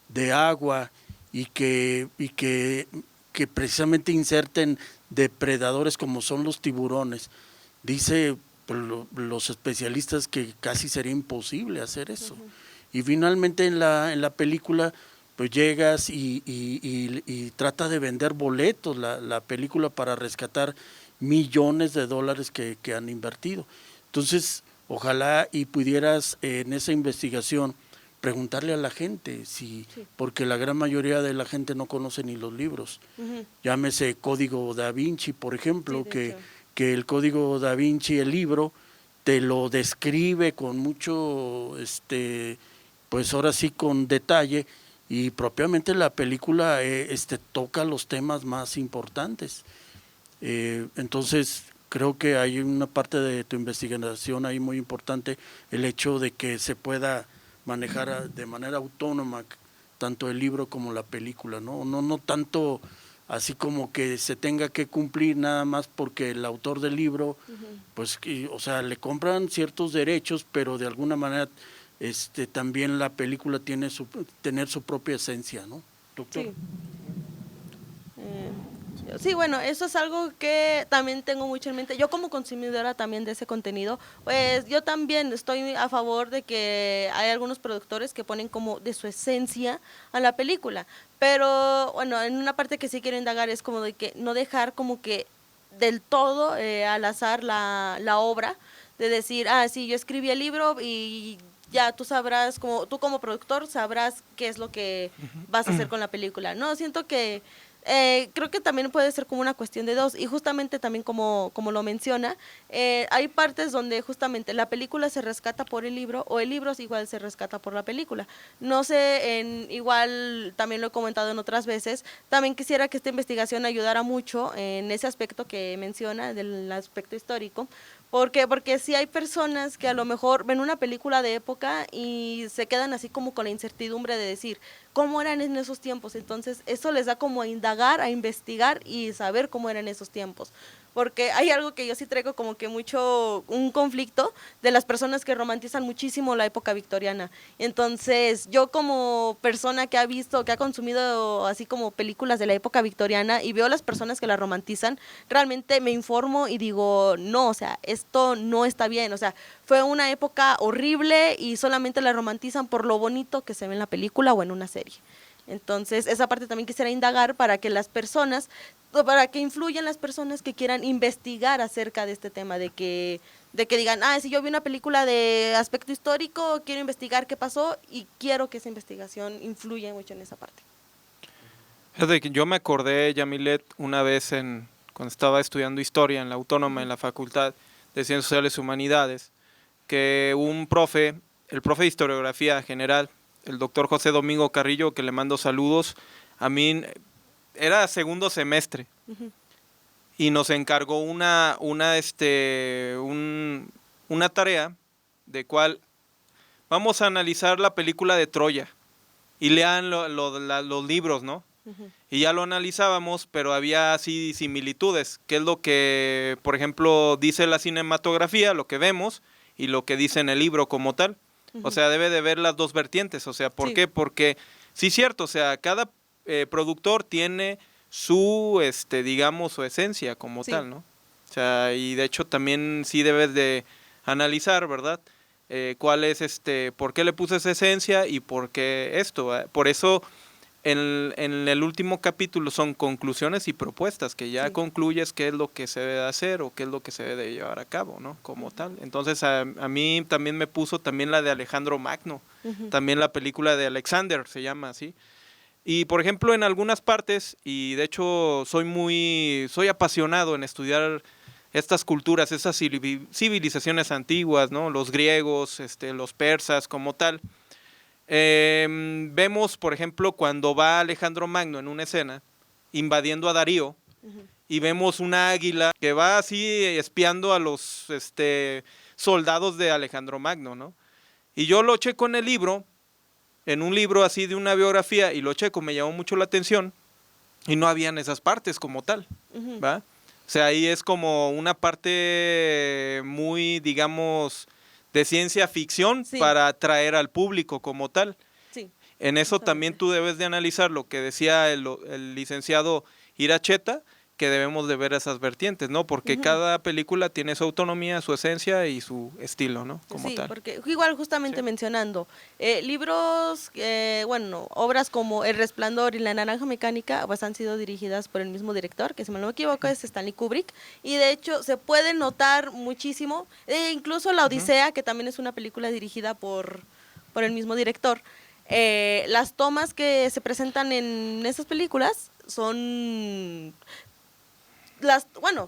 Speaker 2: de agua, y que precisamente inserten depredadores como son los tiburones. Dice los especialistas que casi sería imposible hacer eso. Y finalmente en la película pues llegas y trata de vender boletos la película para rescatar millones de dólares que han invertido. Entonces, ojalá y pudieras en esa investigación preguntarle a la gente, porque la gran mayoría de la gente no conoce ni los libros. Llámese Código Da Vinci, por ejemplo, que el Código Da Vinci, el libro, te lo describe con mucho, pues ahora sí con detalle, y propiamente la película toca los temas más importantes. Entonces creo que hay una parte de tu investigación ahí muy importante, el hecho de que se pueda manejar de manera autónoma tanto el libro como la película, no tanto así como que se tenga que cumplir nada más porque el autor del libro, pues, o sea, le compran ciertos derechos, pero de alguna manera también la película tiene tener su propia esencia, ¿no, doctor?
Speaker 4: Sí. Sí, bueno, eso es algo que también tengo mucho en mente. Yo como consumidora también de ese contenido, pues yo también estoy a favor de que hay algunos productores que ponen como de su esencia a la película. Pero bueno, en una parte que sí quiero indagar es como de que no dejar como que del todo al azar la obra, de decir, sí, yo escribí el libro y ya tú sabrás, tú como productor sabrás qué es lo que vas a hacer con la película. No, siento que creo que también puede ser como una cuestión de dos, y justamente también como lo menciona, hay partes donde justamente la película se rescata por el libro, o el libro igual se rescata por la película. No sé, igual también lo he comentado en otras veces, también quisiera que esta investigación ayudara mucho en ese aspecto que menciona, del aspecto histórico. Porque sí hay personas que a lo mejor ven una película de época y se quedan así como con la incertidumbre de decir cómo eran en esos tiempos. Entonces eso les da como a indagar, a investigar y saber cómo eran esos tiempos. Porque hay algo que yo sí traigo como que mucho, un conflicto de las personas que romantizan muchísimo la época victoriana. Entonces yo como persona que ha visto, que ha consumido así como películas de la época victoriana y veo a las personas que la romantizan, realmente me informo y digo, no, o sea, esto no está bien. O sea, fue una época horrible y solamente la romantizan por lo bonito que se ve en la película o en una serie. Entonces, esa parte también quisiera indagar para que las personas, para que influyan las personas que quieran investigar acerca de este tema, de que digan, si yo vi una película de aspecto histórico, quiero investigar qué pasó y quiero que esa investigación influya mucho en esa parte.
Speaker 1: Fíjate que yo me acordé, Yamilet, una vez cuando estaba estudiando historia en la Autónoma, en la Facultad de Ciencias Sociales y Humanidades, que un profe, el profe de historiografía general, el doctor José Domingo Carrillo, que le mando saludos, a mí era segundo semestre y nos encargó una tarea de cual vamos a analizar la película de Troya y lean los libros, ¿no? Y ya lo analizábamos, pero había así similitudes, que es lo que, por ejemplo, dice la cinematografía, lo que vemos, y lo que dice en el libro como tal. O sea, debe de ver las dos vertientes. O sea, ¿por qué? Porque, sí, cierto, o sea, cada productor tiene su, digamos, su esencia como tal, ¿no? O sea, y de hecho también sí debes de analizar, ¿verdad? Cuál es, por qué le puse esa esencia y por qué esto. Por eso en el último capítulo son conclusiones y propuestas, que ya concluyes qué es lo que se debe hacer o qué es lo que se debe llevar a cabo, ¿no? Como tal. Entonces a mí también me puso también la de Alejandro Magno, también la película de Alexander, se llama así. Y por ejemplo en algunas partes, y de hecho soy apasionado en estudiar estas culturas, estas civilizaciones antiguas, ¿no? Los griegos, los persas como tal. Vemos, por ejemplo, cuando va Alejandro Magno en una escena invadiendo a Darío, y vemos una águila que va así espiando a los soldados de Alejandro Magno, ¿no? Y yo lo checo en el libro, en un libro así de una biografía, y lo checo, me llamó mucho la atención, y no habían esas partes como tal, ¿va? O sea, ahí es como una parte muy, digamos, de ciencia ficción para atraer al público como tal.
Speaker 4: Sí,
Speaker 1: en eso también tú debes de analizar lo que decía el licenciado Iracheta, que debemos de ver esas vertientes, ¿no? Porque cada película tiene su autonomía, su esencia y su estilo, ¿no? Como tal.
Speaker 4: Porque igual justamente mencionando, libros, obras como El Resplandor y La Naranja Mecánica, pues han sido dirigidas por el mismo director, que si no me equivoco es Stanley Kubrick, y de hecho se puede notar muchísimo, incluso La Odisea, que también es una película dirigida por el mismo director. Las tomas que se presentan en esas películas son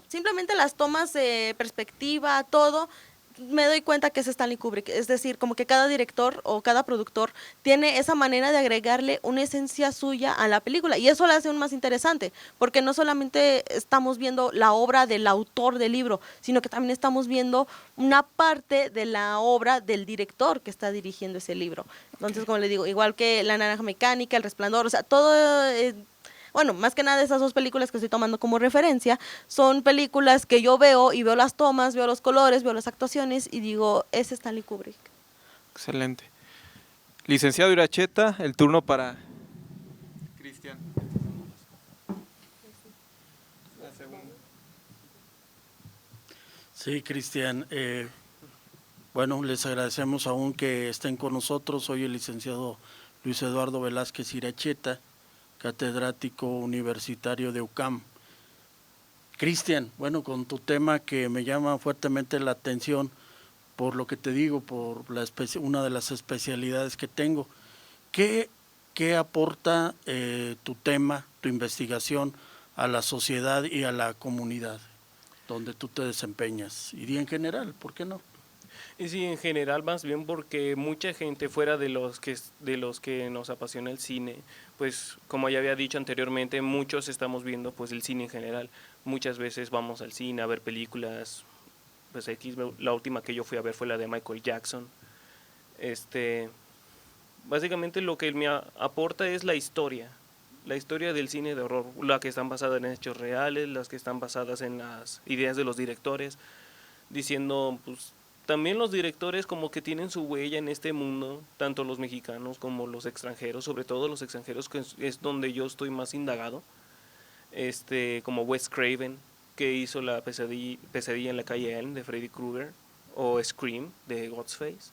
Speaker 4: simplemente las tomas de perspectiva, todo, me doy cuenta que es Stanley Kubrick. Es decir, como que cada director o cada productor tiene esa manera de agregarle una esencia suya a la película, y eso la hace aún más interesante, porque no solamente estamos viendo la obra del autor del libro, sino que también estamos viendo una parte de la obra del director que está dirigiendo ese libro. Entonces, como le digo, igual que La Naranja Mecánica, El Resplandor, o sea, todo... más que nada esas dos películas que estoy tomando como referencia son películas que yo veo y veo las tomas, veo los colores, veo las actuaciones y digo, es Stanley Kubrick.
Speaker 1: Excelente. Licenciado Iracheta, el turno para Cristian.
Speaker 2: Sí, Cristian. Les agradecemos aún que estén con nosotros. Soy el licenciado Luis Eduardo Velázquez Iracheta, catedrático universitario de UCAM. Cristian, con tu tema que me llama fuertemente la atención, por lo que te digo, por una de las especialidades que tengo. ¿Qué aporta tu tema, tu investigación a la sociedad y a la comunidad donde tú te desempeñas? Y en general, ¿por qué no?
Speaker 5: Y sí, en general más bien porque mucha gente fuera de los que nos apasiona el cine, pues como ya había dicho anteriormente, muchos estamos viendo pues el cine en general. Muchas veces vamos al cine a ver películas, pues la última que yo fui a ver fue la de Michael Jackson. Básicamente lo que me aporta es la historia del cine de horror, la que están basadas en hechos reales, las que están basadas en las ideas de los directores, diciendo, pues, también los directores como que tienen su huella en este mundo, tanto los mexicanos como los extranjeros, sobre todo los extranjeros, que es donde yo estoy más indagado, como Wes Craven, que hizo la pesadilla en la calle Elm de Freddy Krueger, o Scream de Ghostface.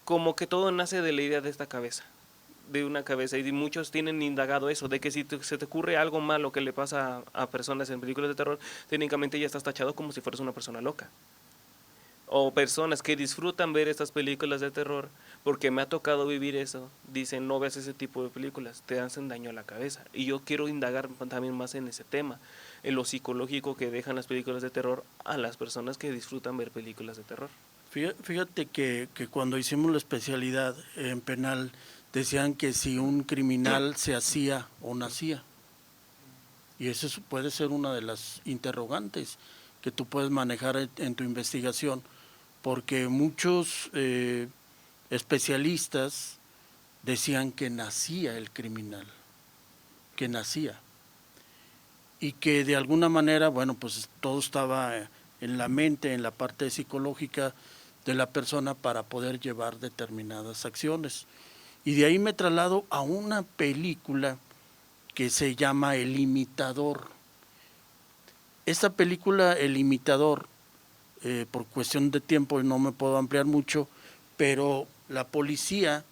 Speaker 5: Como que todo nace de la idea de esta cabeza, de una cabeza, y muchos tienen indagado eso, de que si se te ocurre algo malo que le pasa a personas en películas de terror, técnicamente ya estás tachado como si fueras una persona loca. O personas que disfrutan ver estas películas de terror, porque me ha tocado vivir eso, dicen no veas ese tipo de películas, te hacen daño a la cabeza. Y yo quiero indagar también más en ese tema, en lo psicológico que dejan las películas de terror a las personas que disfrutan ver películas de terror.
Speaker 2: Fíjate que cuando hicimos la especialidad en penal, decían que si un criminal se hacía o nacía. Y eso puede ser una de las interrogantes que tú puedes manejar en tu investigación, porque muchos especialistas decían que nacía el criminal, que nacía. Y que de alguna manera, bueno, pues todo estaba en la mente, en la parte psicológica de la persona para poder llevar determinadas acciones. Y de ahí me traslado a una película que se llama El Imitador. Esta película, El Imitador, por cuestión de tiempo no me puedo ampliar mucho, pero la policía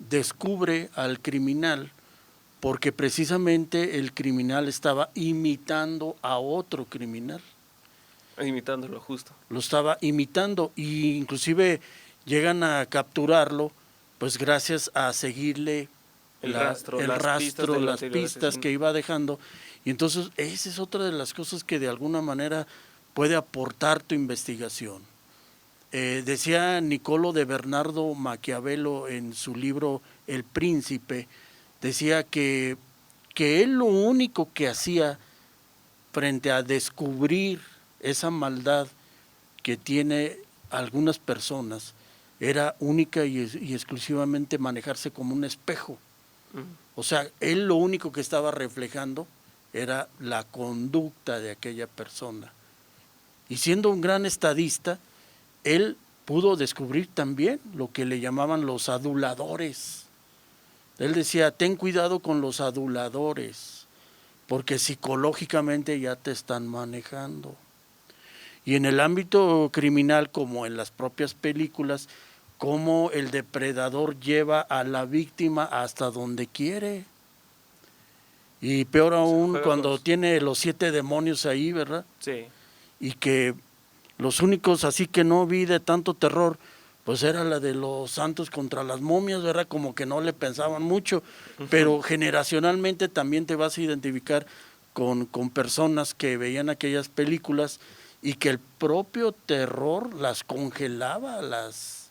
Speaker 2: descubre al criminal porque precisamente el criminal estaba imitando a otro criminal.
Speaker 5: Imitándolo justo.
Speaker 2: Lo estaba imitando e inclusive llegan a capturarlo pues gracias a seguirle las pistas que iba dejando. Y entonces esa es otra de las cosas que de alguna manera puede aportar tu investigación. Decía Niccolò de Bernardo Maquiavelo en su libro El Príncipe, decía que él lo único que hacía frente a descubrir esa maldad que tiene algunas personas era única y exclusivamente manejarse como un espejo. O sea, él lo único que estaba reflejando era la conducta de aquella persona. Y siendo un gran estadista, él pudo descubrir también lo que le llamaban los aduladores. Él decía, ten cuidado con los aduladores, porque psicológicamente ya te están manejando. Y en el ámbito criminal, como en las propias películas, cómo el depredador lleva a la víctima hasta donde quiere. Y peor aún cuando tiene los 7 demonios ahí, ¿verdad?
Speaker 5: Sí.
Speaker 2: Y que los únicos así que no vi de tanto terror, pues era la de los santos contra las momias, ¿verdad? Como que no le pensaban mucho, pero generacionalmente también te vas a identificar con personas que veían aquellas películas y que el propio terror las congelaba, las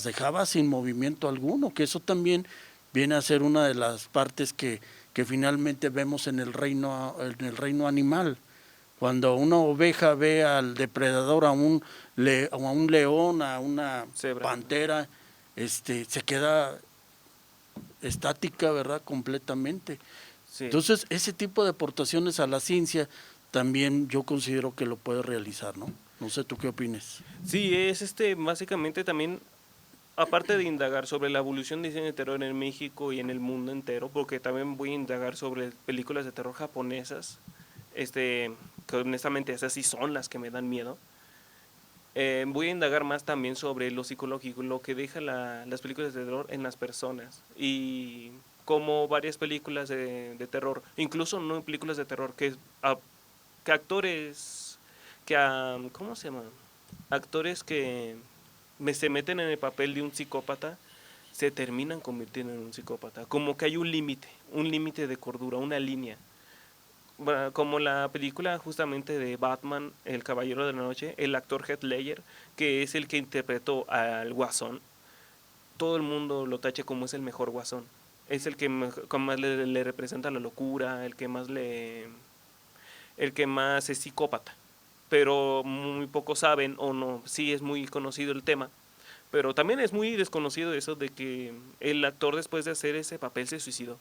Speaker 2: dejaba sin movimiento alguno, que eso también viene a ser una de las partes que finalmente vemos en el reino animal. Cuando una oveja ve al depredador, a un león, a una pantera, se queda estática, ¿verdad? Completamente. Sí. Entonces, ese tipo de aportaciones a la ciencia también yo considero que lo puede realizar, ¿no? No sé, ¿tú qué opines?
Speaker 5: Sí, es básicamente también, aparte de indagar sobre la evolución del cine de terror en México y en el mundo entero, porque también voy a indagar sobre películas de terror japonesas, que honestamente esas sí son las que me dan miedo. Voy a indagar más también sobre lo psicológico, lo que deja las películas de terror en las personas, y como varias películas de terror, incluso no películas de terror, que actores que ¿cómo se llama? Actores que se meten en el papel de un psicópata se terminan convirtiendo en un psicópata. Como que hay un límite de cordura, una línea. Bueno, como la película justamente de Batman, El Caballero de la Noche, el actor Heath Ledger, que es el que interpretó al Guasón, todo el mundo lo tacha como es el mejor Guasón. Es el que más le representa la locura, el que más es psicópata. Pero muy pocos saben, o no, sí es muy conocido el tema, pero también es muy desconocido eso de que el actor después de hacer ese papel se suicidó,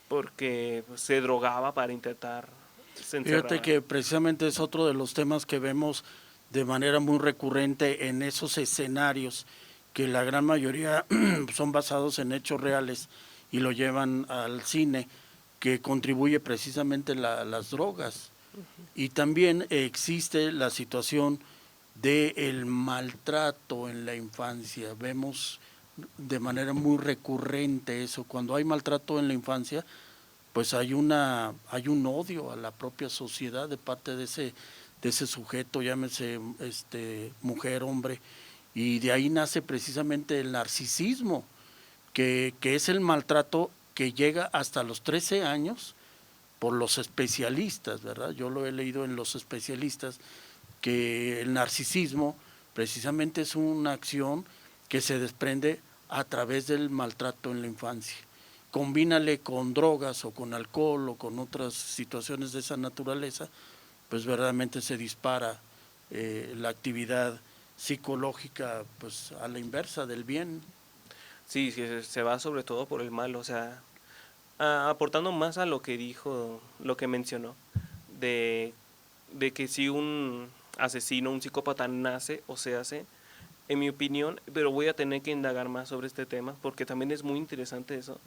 Speaker 5: porque se drogaba para intentar, se
Speaker 2: Fíjate
Speaker 5: encerraba.
Speaker 2: que precisamente es otro de los temas que vemos de manera muy recurrente en esos escenarios, que la gran mayoría son basados en hechos reales y lo llevan al cine, que contribuye precisamente las drogas. Y también existe la situación del maltrato en la infancia. Vemos de manera muy recurrente eso. Cuando hay maltrato en la infancia, pues hay un odio a la propia sociedad de parte de ese sujeto, llámese mujer, hombre, y de ahí nace precisamente el narcisismo, que es el maltrato que llega hasta los 13 años por los especialistas, ¿verdad? Yo lo he leído en los especialistas, que el narcisismo precisamente es una acción que se desprende a través del maltrato en la infancia. Combínale con drogas o con alcohol o con otras situaciones de esa naturaleza, pues verdaderamente se dispara la actividad psicológica pues a la inversa del bien.
Speaker 5: Sí, se va sobre todo por el mal, o sea, aportando más a lo que dijo, lo que mencionó, de, de que si un asesino, un psicópata nace o se hace, en mi opinión, pero voy a tener que indagar más sobre este tema, porque también es muy interesante eso,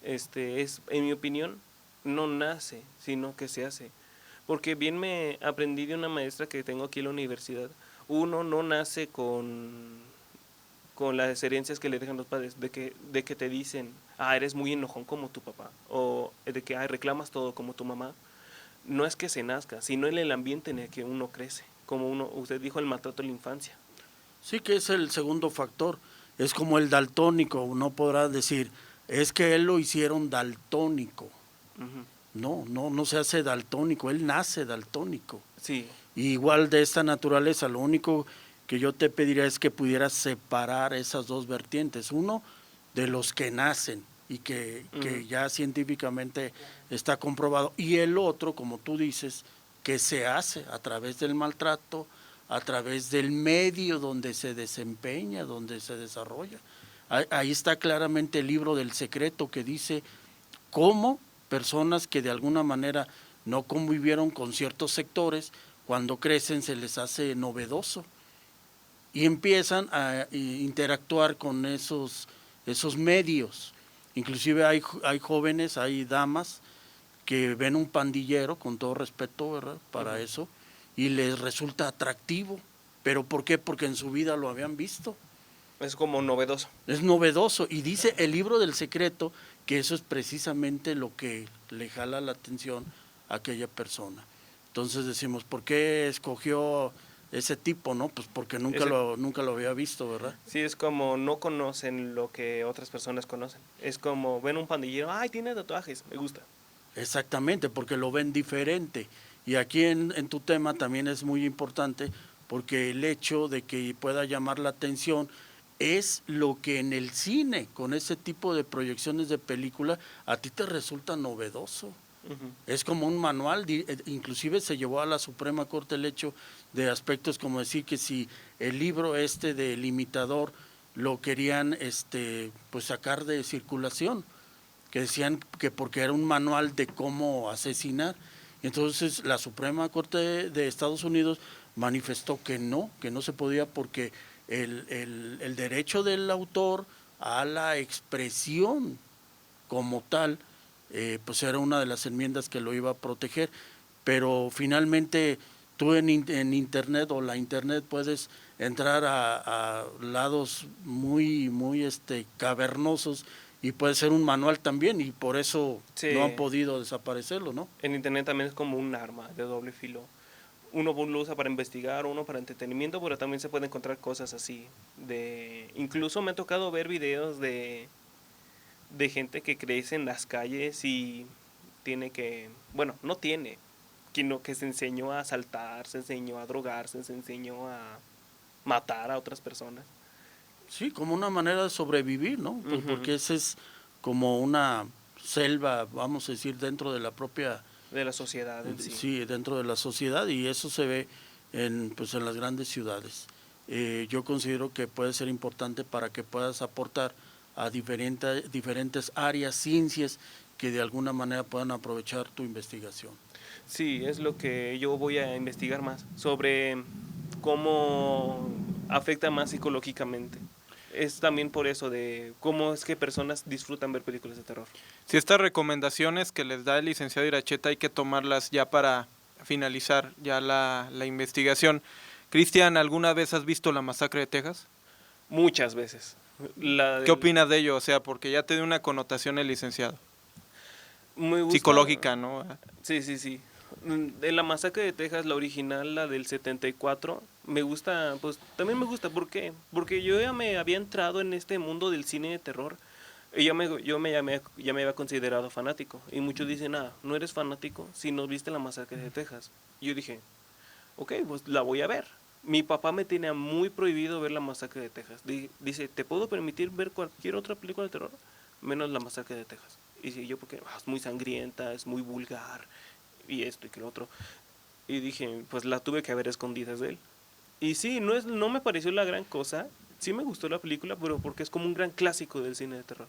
Speaker 5: en mi opinión, no nace, sino que se hace. Porque bien me aprendí de una maestra que tengo aquí en la universidad, uno no nace con las herencias que le dejan los padres, de que te dicen, eres muy enojón como tu papá, o de que reclamas todo como tu mamá. No es que se nazca, sino en el ambiente en el que uno crece, como usted dijo, el maltrato en la infancia.
Speaker 2: Sí, que es el segundo factor. Es como el daltónico, uno podrá decir, es que él lo hicieron daltónico.
Speaker 5: Ujú.
Speaker 2: No se hace daltónico, él nace daltónico.
Speaker 5: Sí,
Speaker 2: Y igual de esta naturaleza, lo único que yo te pediría es que pudieras separar esas dos vertientes. Uno, de los que nacen y que ya científicamente está comprobado. Y el otro, como tú dices, que se hace a través del maltrato, a través del medio donde se desempeña, donde se desarrolla. Ahí está claramente el libro del secreto que dice cómo personas que de alguna manera no convivieron con ciertos sectores, cuando crecen se les hace novedoso y empiezan a interactuar con esos medios. Inclusive hay jóvenes, hay damas que ven un pandillero, con todo respeto, ¿verdad?, para eso, y les resulta atractivo. ¿Pero por qué? Porque en su vida lo habían visto.
Speaker 5: es como novedoso.
Speaker 2: Es novedoso. Y dice el libro del secreto que eso es precisamente lo que le jala la atención a aquella persona. Entonces decimos, ¿por qué escogió ese tipo, no? Pues porque nunca lo había visto, ¿verdad?
Speaker 5: Sí, es como no conocen lo que otras personas conocen. Es como ven un pandillero, tiene tatuajes, me gusta.
Speaker 2: Exactamente, porque lo ven diferente. Y aquí en tu tema también es muy importante porque el hecho de que pueda llamar la atención es lo que en el cine, con ese tipo de proyecciones de película, a ti te resulta novedoso. Es como un manual, inclusive se llevó a la Suprema Corte el hecho de aspectos como decir que si el libro del imitador lo querían pues sacar de circulación, que decían que porque era un manual de cómo asesinar. Entonces la Suprema Corte de Estados Unidos manifestó que no se podía porque el derecho del autor a la expresión como tal, pues era una de las enmiendas que lo iba a proteger, pero finalmente tú en internet o la internet puedes entrar a lados muy cavernosos y puede ser un manual también y por eso
Speaker 5: Sí.
Speaker 2: no han podido desaparecerlo, ¿no?
Speaker 5: En internet también es como un arma de doble filo. uno lo usa para investigar, uno para entretenimiento, pero también se puede encontrar cosas así. Incluso me ha tocado ver videos de gente que crece en las calles y no tiene, sino que se enseñó a asaltar, se enseñó a drogarse, se enseñó a matar a otras personas.
Speaker 2: Sí, como una manera de sobrevivir, ¿no? Pues
Speaker 5: Ujú.
Speaker 2: porque ese es como una selva, vamos a decir, dentro de la propia,
Speaker 5: De la sociedad en sí.
Speaker 2: sí, dentro de la sociedad, y eso se ve pues en las grandes ciudades. Yo considero que puede ser importante para que puedas aportar a diferentes áreas, ciencias, que de alguna manera puedan aprovechar tu investigación.
Speaker 5: Sí, es lo que yo voy a investigar más, sobre cómo afecta más psicológicamente. Es también por eso de cómo es que personas disfrutan ver películas de terror.
Speaker 1: Si estas recomendaciones que les da el licenciado Iracheta hay que tomarlas ya para finalizar ya la investigación. Cristian, ¿alguna vez has visto La Masacre de Texas?
Speaker 5: Muchas veces.
Speaker 1: ¿Qué opinas de ello? O sea, porque ya te dio una connotación el licenciado.
Speaker 5: Me gusta,
Speaker 1: Psicológica, ¿no?
Speaker 5: Sí, sí, sí. De La Masacre de Texas, la original, la del 74, me gusta, pues también me gusta. ¿Por qué? Porque yo ya me había entrado en este mundo del cine de terror y ya me había considerado fanático. Y muchos dicen, no eres fanático si no viste La Masacre de Texas. Y yo dije, ok, pues la voy a ver. Mi papá me tenía muy prohibido ver La Masacre de Texas. Dice, ¿te puedo permitir ver cualquier otra película de terror? Menos La Masacre de Texas. Y sí, yo porque es muy sangrienta, es muy vulgar, y esto y que lo otro. Y dije, pues la tuve que haber escondidas de él. Y sí, no me pareció la gran cosa. Sí me gustó la película, pero porque es como un gran clásico del cine de terror.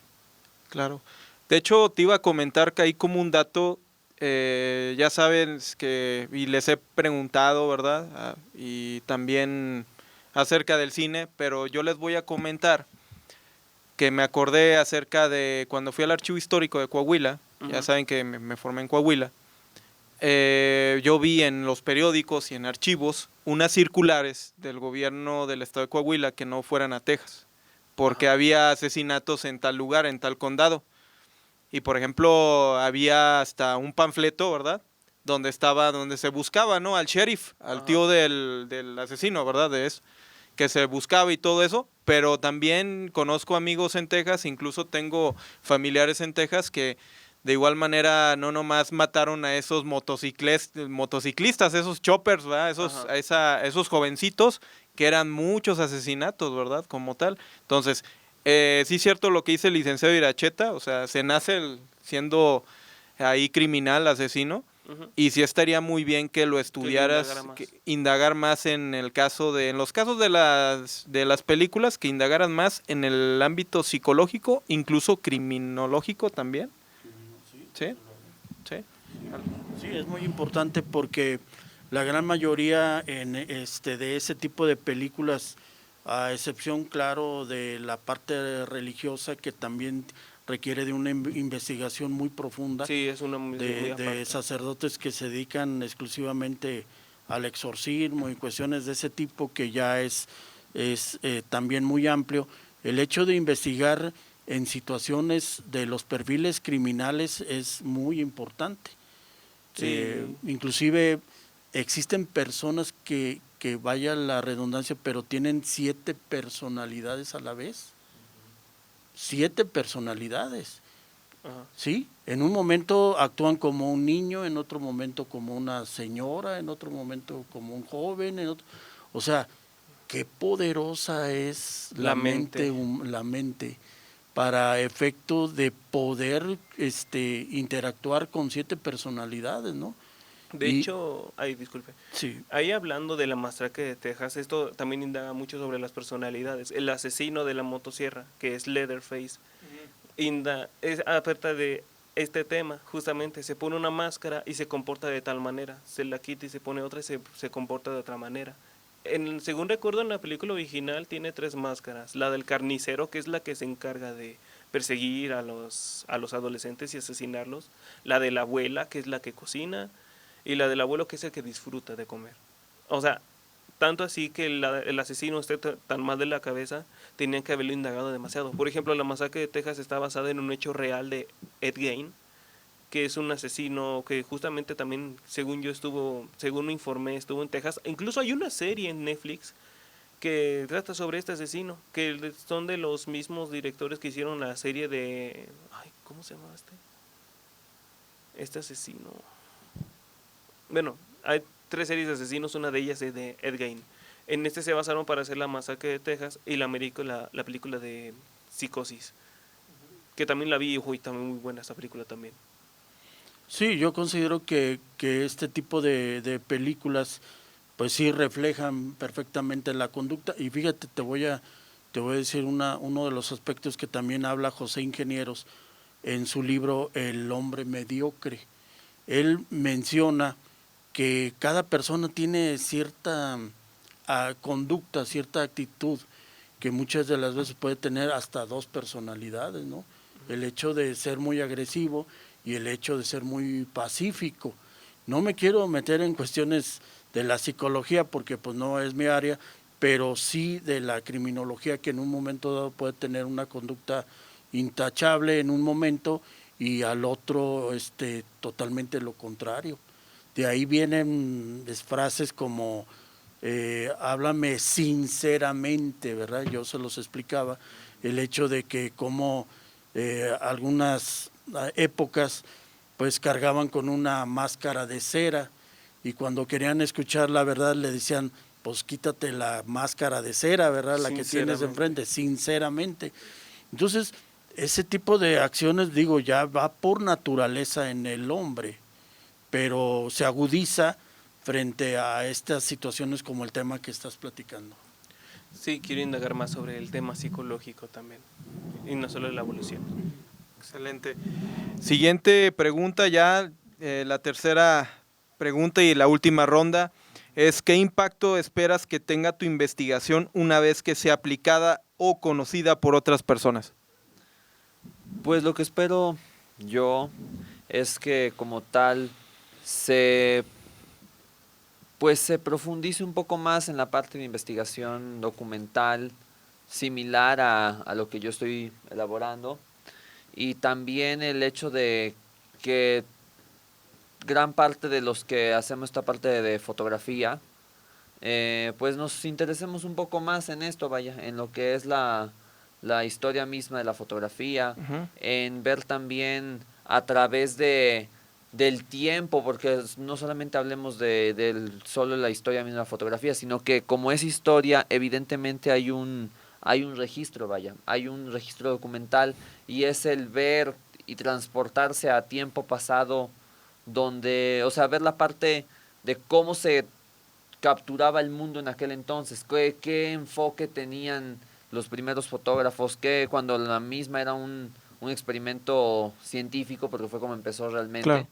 Speaker 1: Claro. De hecho, te iba a comentar que hay como un dato, ya saben que, y les he preguntado, ¿verdad? Y también acerca del cine, pero yo les voy a comentar que me acordé acerca de cuando fui al Archivo Histórico de Coahuila, ya saben que me formé en Coahuila, yo vi en los periódicos y en archivos unas circulares del gobierno del estado de Coahuila que no fueran a Texas, porque había asesinatos en tal lugar, en tal condado. Y por ejemplo, había hasta un panfleto, ¿verdad? Donde se buscaba, ¿no? Al sheriff, al tío del asesino, ¿verdad? De eso, que se buscaba y todo eso. Pero también conozco amigos en Texas, incluso tengo familiares en Texas que de igual manera no nomás mataron a esos motociclistas, esos choppers, ¿verdad? Esos jovencitos, que eran muchos asesinatos, ¿verdad? Como tal. Entonces, sí es cierto lo que dice el licenciado Iracheta, o sea, se nace siendo ahí criminal, asesino, y sí estaría muy bien que lo estudiaras, indagar más en los casos de las películas, que indagaran más en el ámbito psicológico, incluso criminológico también. ¿Sí? ¿Sí?
Speaker 2: Sí, es muy importante porque la gran mayoría de ese tipo de películas, a excepción, claro, de la parte religiosa, que también requiere de una investigación muy profunda,
Speaker 5: sí, es una muy
Speaker 2: de sacerdotes que se dedican exclusivamente al exorcismo y cuestiones de ese tipo, que ya es también muy amplio. El hecho de investigar en situaciones de los perfiles criminales es muy importante.
Speaker 5: Sí.
Speaker 2: Inclusive existen personas que vaya la redundancia, pero tienen 7 personalidades a la vez. 7 personalidades. ¿Sí? En un momento actúan como un niño, en otro momento como una señora, en otro momento como un joven, o sea, qué poderosa es la mente para efecto de poder interactuar con 7 personalidades, ¿no?
Speaker 5: De hecho, disculpe.
Speaker 2: Sí.
Speaker 5: Ahí hablando de La Masacre de Texas, esto también indaga mucho sobre las personalidades. El asesino de la motosierra, que es Leatherface, acerca de este tema, justamente se pone una máscara y se comporta de tal manera, se la quita y se pone otra y se comporta de otra manera. Según recuerdo, en la película original tiene 3 máscaras. La del carnicero, que es la que se encarga de perseguir a los adolescentes y asesinarlos. La de la abuela, que es la que cocina. Y la del abuelo, que es el que disfruta de comer. O sea, tanto así que el asesino esté tan mal de la cabeza, tenían que haberlo indagado demasiado. Por ejemplo, la masacre de Texas está basada en un hecho real de Ed Gein, que es un asesino que justamente también, según me informé, estuvo en Texas. Incluso hay una serie en Netflix que trata sobre este asesino, que son de los mismos directores que hicieron la serie de... Ay, ¿cómo se llama este asesino? Bueno, hay 3 series de asesinos, una de ellas es de Ed Gein. En este se basaron para hacer la masacre de Texas y la película de Psicosis, que también la vi y también muy buena esa película también.
Speaker 2: Sí, yo considero que este tipo de películas pues sí reflejan perfectamente la conducta. Y fíjate, te voy a decir uno de los aspectos que también habla José Ingenieros en su libro El hombre mediocre. Él menciona que cada persona tiene cierta conducta, cierta actitud, que muchas de las veces puede tener hasta 2 personalidades, ¿no? El hecho de ser muy agresivo y el hecho de ser muy pacífico. No me quiero meter en cuestiones de la psicología porque pues no es mi área, pero sí de la criminología, que en un momento dado puede tener una conducta intachable en un momento y al otro totalmente lo contrario. De ahí vienen frases como háblame sinceramente, ¿verdad? Yo se los explicaba, el hecho de que como algunas épocas pues cargaban con una máscara de cera y cuando querían escuchar la verdad le decían, pues quítate la máscara de cera, ¿verdad? La que tienes enfrente, sinceramente. Entonces, ese tipo de acciones, digo, ya va por naturaleza en el hombre, pero se agudiza frente a estas situaciones como el tema que estás platicando.
Speaker 5: Sí, quiero indagar más sobre el tema psicológico también, y no solo la evolución.
Speaker 1: Excelente. Siguiente pregunta ya, la tercera pregunta y la última ronda es ¿qué impacto esperas que tenga tu investigación una vez que sea aplicada o conocida por otras personas?
Speaker 3: Pues lo que espero yo es que como tal se se profundice un poco más en la parte de investigación documental similar a lo que yo estoy elaborando, y también el hecho de que gran parte de los que hacemos esta parte de fotografía pues nos interesemos un poco más en esto, vaya, en lo que es la historia misma de la fotografía, en ver también a través del tiempo, porque no solamente hablemos solo la historia misma de la fotografía, sino que como es historia, evidentemente hay un registro, vaya, hay un registro documental, y es el ver y transportarse a tiempo pasado, donde, o sea, ver la parte de cómo se capturaba el mundo en aquel entonces, qué enfoque tenían los primeros fotógrafos, que cuando la misma era un experimento científico, porque fue como empezó realmente.
Speaker 1: Claro.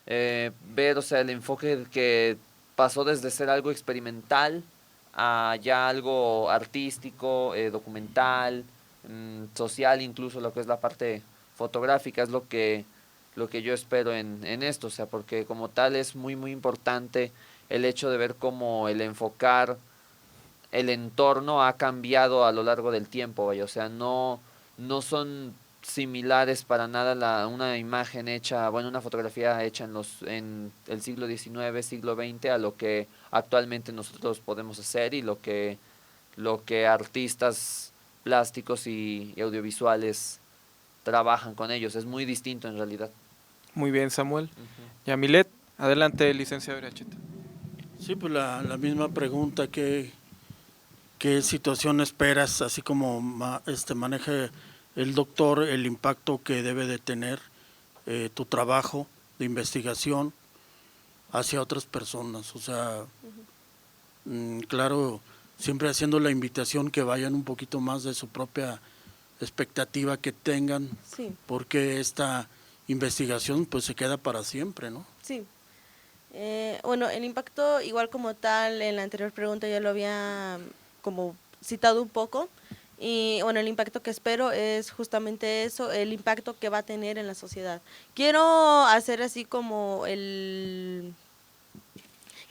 Speaker 3: Ver, o sea, el enfoque que pasó desde ser algo experimental a ya algo artístico, documental, social, incluso lo que es la parte fotográfica, es lo que yo espero en esto, o sea, porque como tal es muy muy importante el hecho de ver cómo el enfocar el entorno ha cambiado a lo largo del tiempo, vaya, o sea, no son similares para nada una imagen hecha, bueno, una fotografía hecha en el siglo XIX, siglo XX, a lo que actualmente nosotros podemos hacer, y lo que artistas plásticos y audiovisuales trabajan con ellos. Es muy distinto en realidad.
Speaker 1: Muy bien, Samuel. Yamilet, adelante, licenciado Iracheta.
Speaker 2: Sí, pues la misma pregunta, ¿qué situación esperas, así como maneja el doctor, el impacto que debe de tener tu trabajo de investigación hacia otras personas? O sea, claro, siempre haciendo la invitación que vayan un poquito más de su propia expectativa que tengan,
Speaker 4: Sí.
Speaker 2: porque esta investigación pues se queda para siempre, ¿no?
Speaker 4: Sí. Bueno, el impacto, igual como tal, en la anterior pregunta ya lo había como citado un poco, y bueno, el impacto que espero es justamente eso, el impacto que va a tener en la sociedad. Quiero hacer así como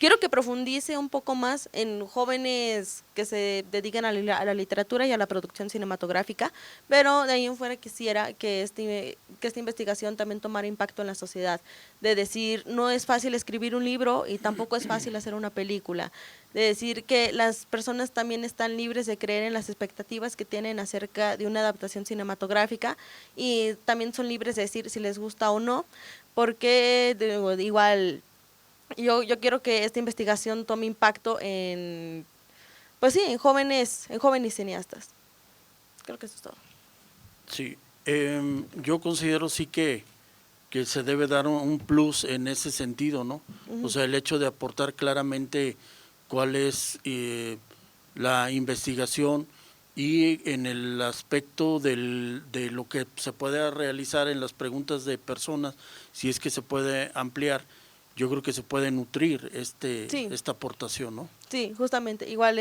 Speaker 4: quiero que profundice un poco más en jóvenes que se dedican a la literatura y a la producción cinematográfica, pero de ahí en fuera quisiera que esta investigación también tomara impacto en la sociedad, de decir, no es fácil escribir un libro y tampoco es fácil hacer una película, de decir que las personas también están libres de creer en las expectativas que tienen acerca de una adaptación cinematográfica y también son libres de decir si les gusta o no, porque igual yo quiero que esta investigación tome impacto en, pues sí, en jóvenes cineastas. Creo que eso es todo.
Speaker 2: Sí, yo considero sí que se debe dar un plus en ese sentido, ¿no? O sea, el hecho de aportar claramente cuál es la investigación y en el aspecto de lo que se puede realizar en las preguntas de personas, si es que se puede ampliar, yo creo que se puede nutrir esta aportación, ¿no?
Speaker 4: Sí, justamente, igual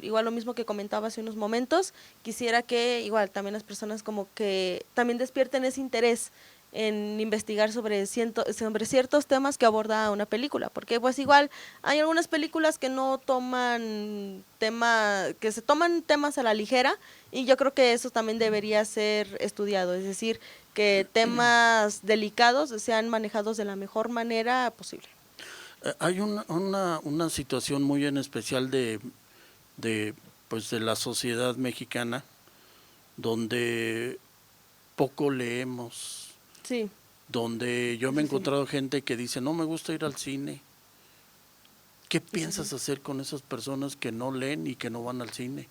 Speaker 4: igual lo mismo que comentaba hace unos momentos, quisiera que igual también las personas como que también despierten ese interés en investigar sobre ciertos temas que aborda una película, porque pues igual hay algunas películas que no toman que se toman temas a la ligera y yo creo que eso también debería ser estudiado, es decir, que temas delicados sean manejados de la mejor manera posible.
Speaker 2: Hay una situación muy en especial de la sociedad mexicana donde poco leemos.
Speaker 4: Sí.
Speaker 2: Donde yo me he encontrado gente que dice, no me gusta ir al cine. ¿Qué piensas hacer con esas personas que no leen y que no van al cine?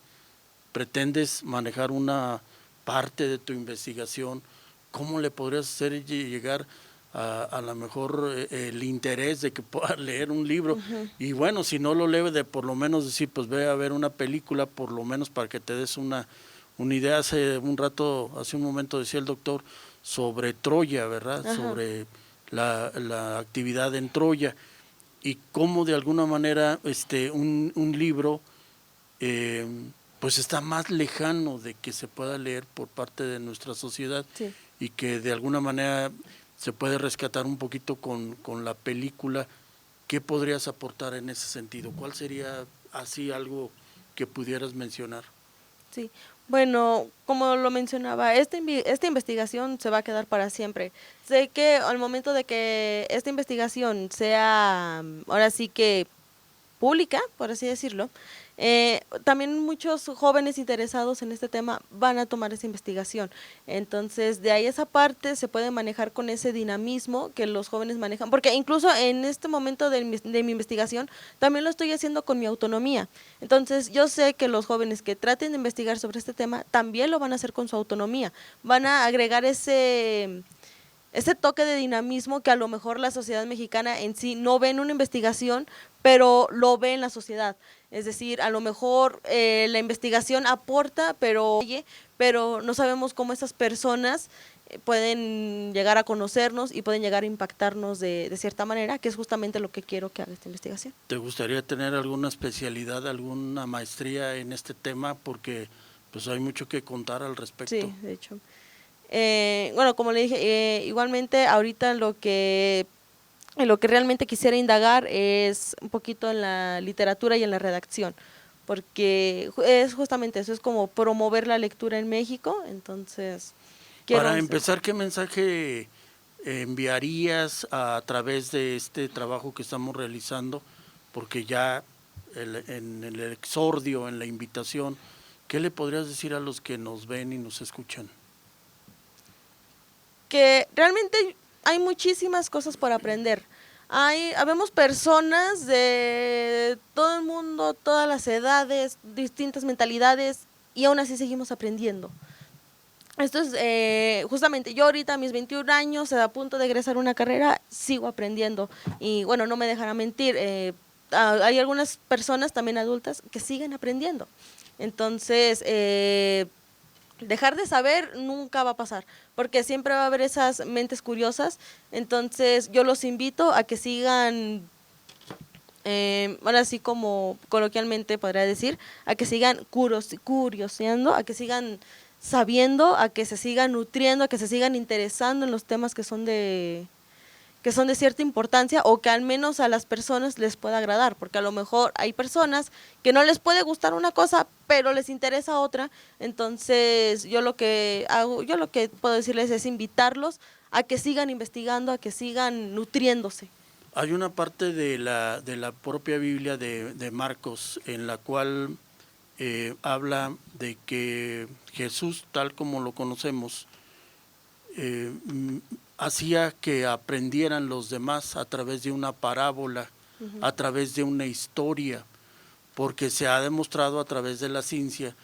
Speaker 2: ¿Pretendes manejar una parte de tu investigación? ¿Cómo le podrías hacer llegar a lo mejor el interés de que pueda leer un libro? Y bueno, si no lo lee, de por lo menos decir, pues ve a ver una película, por lo menos para que te des una idea. Hace un momento decía el doctor sobre Troya, ¿verdad? Ajá. Sobre la actividad en Troya y cómo de alguna manera un libro pues está más lejano de que se pueda leer por parte de nuestra sociedad. Sí. Y que de alguna manera se puede rescatar un poquito con la película. ¿Qué podrías aportar en ese sentido? ¿Cuál sería así algo que pudieras mencionar?
Speaker 4: Sí, bueno, como lo mencionaba, esta investigación se va a quedar para siempre. Sé que al momento de que esta investigación sea, ahora sí que pública, por así decirlo, también muchos jóvenes interesados en este tema van a tomar esa investigación. Entonces, de ahí esa parte se puede manejar con ese dinamismo que los jóvenes manejan, porque incluso en este momento de mi investigación también lo estoy haciendo con mi autonomía. Entonces, yo sé que los jóvenes que traten de investigar sobre este tema también lo van a hacer con su autonomía, van a agregar ese toque de dinamismo que a lo mejor la sociedad mexicana en sí no ve en una investigación, pero lo ve en la sociedad. Es decir, a lo mejor la investigación aporta, pero no sabemos cómo esas personas pueden llegar a conocernos y pueden llegar a impactarnos de cierta manera, que es justamente lo que quiero que haga esta investigación.
Speaker 2: ¿Te gustaría tener alguna especialidad, alguna maestría en este tema? Porque pues hay mucho que contar al respecto.
Speaker 4: Sí, de hecho. Bueno, como le dije, igualmente ahorita lo que realmente quisiera indagar es un poquito en la literatura y en la redacción, porque es justamente eso, es como promover la lectura en México. Entonces,
Speaker 2: para empezar, ¿qué mensaje enviarías a través de este trabajo que estamos realizando? Porque ya en el exordio, en la invitación, ¿qué le podrías decir a los que nos ven y nos escuchan?
Speaker 4: Que realmente hay muchísimas cosas por aprender. Habemos personas de todo el mundo, todas las edades, distintas mentalidades, y aún así seguimos aprendiendo. Esto es justamente, yo ahorita a mis 21 años, a punto de egresar una carrera, sigo aprendiendo. Y bueno, no me dejará mentir, hay algunas personas también adultas que siguen aprendiendo. Entonces, dejar de saber nunca va a pasar, porque siempre va a haber esas mentes curiosas. Entonces yo los invito a que sigan, ahora sí como coloquialmente podría decir, a que sigan curioseando, a que sigan sabiendo, a que se sigan nutriendo, a que se sigan interesando en los temas que son que son de cierta importancia o que al menos a las personas les pueda agradar, porque a lo mejor hay personas que no les puede gustar una cosa, pero les interesa otra. Entonces yo lo que puedo decirles es invitarlos a que sigan investigando, a que sigan nutriéndose.
Speaker 2: Hay una parte de la propia Biblia de Marcos en la cual habla de que Jesús, tal como lo conocemos, hacía que aprendieran los demás a través de una parábola, a través de una historia, porque se ha demostrado a través de la ciencia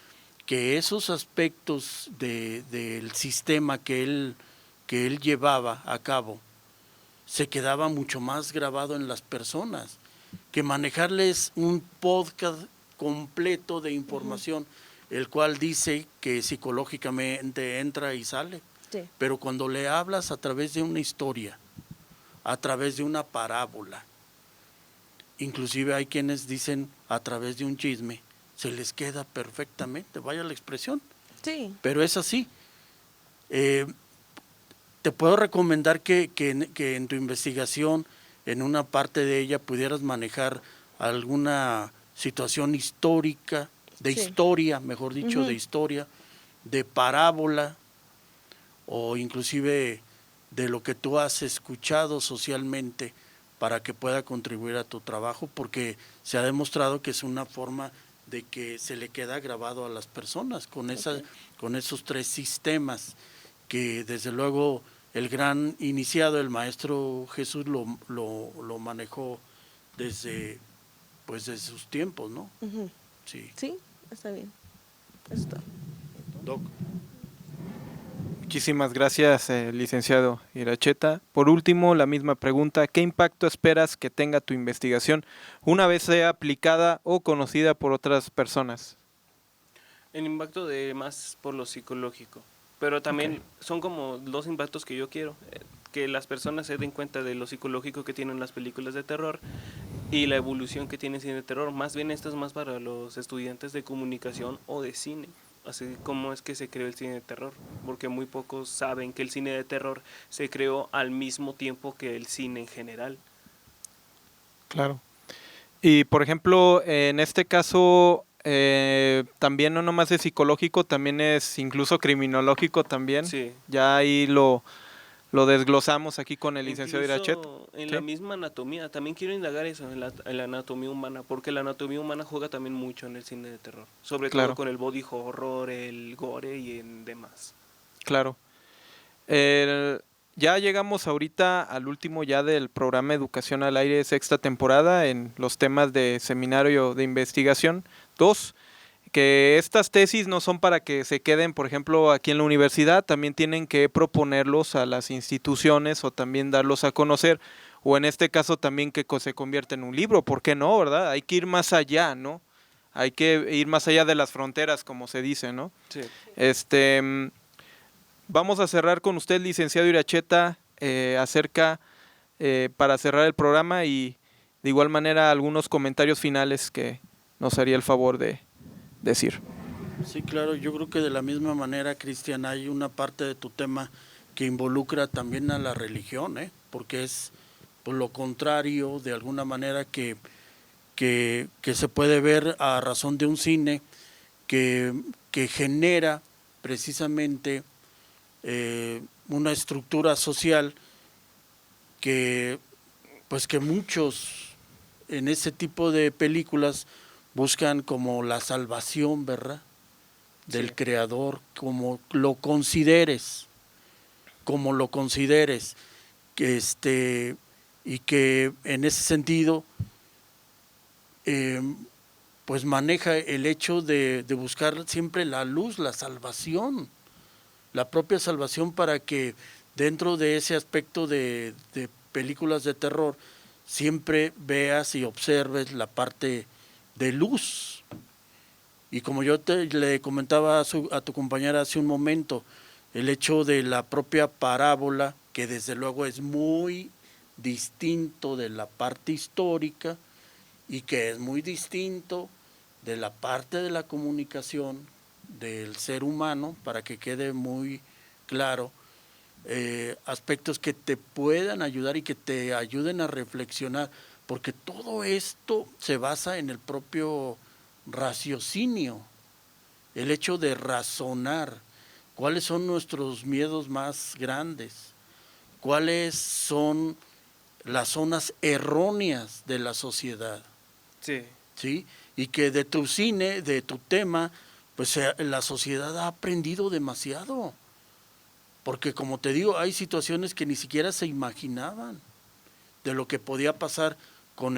Speaker 2: que esos aspectos del sistema que él llevaba a cabo se quedaba mucho más grabado en las personas que manejarles un podcast completo de información, el cual dice que psicológicamente entra y sale.
Speaker 4: Sí.
Speaker 2: Pero cuando le hablas a través de una historia, a través de una parábola, inclusive hay quienes dicen a través de un chisme, se les queda perfectamente, vaya la expresión.
Speaker 4: Sí.
Speaker 2: Pero es así. Te puedo recomendar que en tu investigación, en una parte de ella, pudieras manejar alguna situación histórica, de
Speaker 4: Sí.
Speaker 2: historia, mejor dicho, de historia, de parábola, o inclusive de lo que tú has escuchado socialmente para que pueda contribuir a tu trabajo, porque se ha demostrado que es una forma de que se le queda grabado a las personas con esos tres sistemas que desde luego el gran iniciado, el maestro Jesús lo manejó desde sus tiempos, ¿no? Sí.
Speaker 4: Sí, está bien. Eso es todo.
Speaker 2: Doc.
Speaker 1: Muchísimas gracias, licenciado Iracheta. Por último, la misma pregunta, ¿qué impacto esperas que tenga tu investigación una vez sea aplicada o conocida por otras personas?
Speaker 5: El impacto de más por lo psicológico, pero también son como dos impactos que yo quiero, que las personas se den cuenta de lo psicológico que tienen las películas de terror y la evolución que tiene el cine de terror. Más bien esto es más para los estudiantes de comunicación o de cine, así como es que se creó el cine de terror, porque muy pocos saben que el cine de terror se creó al mismo tiempo que el cine en general.
Speaker 1: Claro. Y por ejemplo, en este caso, también no nomás es psicológico, también es incluso criminológico también.
Speaker 5: Sí.
Speaker 1: Ya ahí lo desglosamos aquí con el licenciado Irachet.
Speaker 5: En
Speaker 1: ¿Sí?
Speaker 5: la misma anatomía, también quiero indagar eso, en la anatomía humana, porque la anatomía humana juega también mucho en el cine de terror, sobre
Speaker 1: Claro.
Speaker 5: todo con el body horror, el gore y en demás.
Speaker 1: Claro. Ya llegamos ahorita al último ya del programa Educación al Aire, sexta temporada, en los temas de seminario de investigación 2, que estas tesis no son para que se queden, por ejemplo, aquí en la universidad, también tienen que proponerlos a las instituciones o también darlos a conocer, o en este caso también que se convierta en un libro, ¿por qué no, verdad? Hay que ir más allá, ¿no? Hay que ir más allá de las fronteras, como se dice, ¿no?
Speaker 5: Sí.
Speaker 1: Vamos a cerrar con usted, licenciado Iracheta, para cerrar el programa y de igual manera algunos comentarios finales que nos haría el favor de decir.
Speaker 2: Sí, claro, yo creo que de la misma manera, Cristian, hay una parte de tu tema que involucra también a la religión, porque es por lo contrario, de alguna manera, que se puede ver a razón de un cine que genera precisamente una estructura social que muchos en ese tipo de películas buscan como la salvación, ¿verdad? Del creador, como lo consideres, que y que en ese sentido pues maneja el hecho de buscar siempre la luz, la salvación, la propia salvación, para que dentro de ese aspecto de películas de terror siempre veas y observes la parte de luz. Y como yo le comentaba a tu compañera hace un momento, el hecho de la propia parábola, que desde luego es muy distinto de la parte histórica y que es muy distinto de la parte de la comunicación del ser humano, para que quede muy claro, aspectos que te puedan ayudar y que te ayuden a reflexionar, porque todo esto se basa en el propio raciocinio, el hecho de razonar cuáles son nuestros miedos más grandes, cuáles son las zonas erróneas de la sociedad.
Speaker 5: Sí.
Speaker 2: ¿Sí? Y que de tu cine, de tu tema, pues la sociedad ha aprendido demasiado. Porque como te digo, hay situaciones que ni siquiera se imaginaban de lo que podía pasar con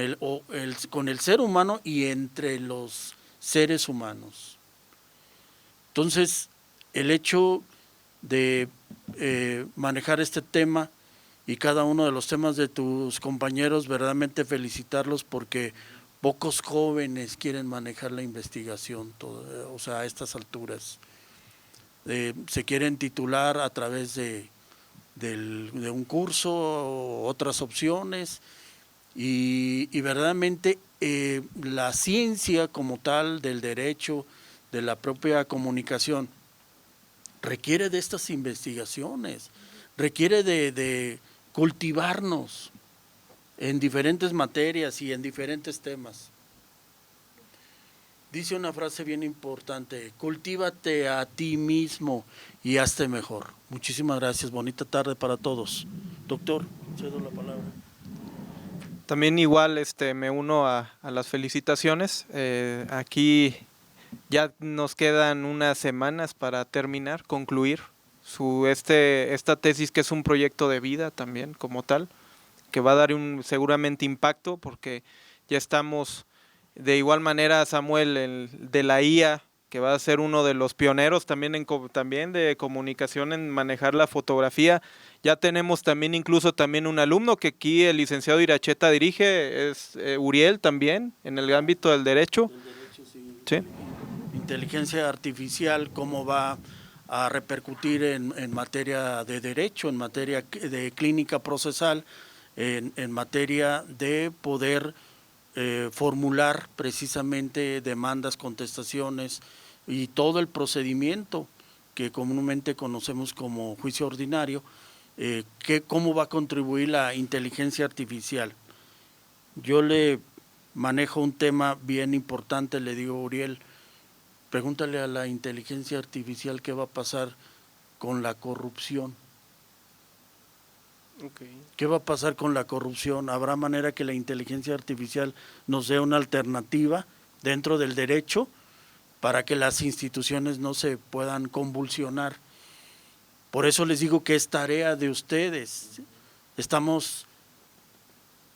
Speaker 2: con el ser humano y entre los seres humanos. Entonces, el hecho de manejar este tema y cada uno de los temas de tus compañeros, verdaderamente felicitarlos porque pocos jóvenes quieren manejar la investigación, o sea, a estas alturas. Se quieren titular a través de un curso, otras opciones, y verdaderamente la ciencia como tal, del derecho, de la propia comunicación, requiere de estas investigaciones, requiere de cultivarnos en diferentes materias y en diferentes temas. Dice una frase bien importante: cultívate a ti mismo y hazte mejor. Muchísimas gracias, bonita tarde para todos. Doctor, cedo la palabra.
Speaker 1: También igual me uno a las felicitaciones. Aquí ya nos quedan unas semanas para terminar, concluir esta tesis, que es un proyecto de vida también como tal, que va a dar seguramente impacto, porque ya estamos de igual manera, Samuel, de la IA, que va a ser uno de los pioneros también también de comunicación en manejar la fotografía. Ya tenemos también incluso también un alumno que aquí el licenciado Iracheta dirige, es Uriel también, en el ámbito del derecho. Sí.
Speaker 2: Inteligencia artificial, cómo va a repercutir en materia de derecho, en materia de clínica procesal, en materia de poder formular precisamente demandas, contestaciones y todo el procedimiento que comúnmente conocemos como juicio ordinario, cómo va a contribuir la inteligencia artificial. Yo le manejo un tema bien importante, le digo: Uriel, pregúntale a la inteligencia artificial qué va a pasar con la corrupción.
Speaker 5: Okay.
Speaker 2: ¿Qué va a pasar con la corrupción? ¿Habrá manera que la inteligencia artificial nos dé una alternativa dentro del derecho para que las instituciones no se puedan convulsionar? Por eso les digo que es tarea de ustedes. Estamos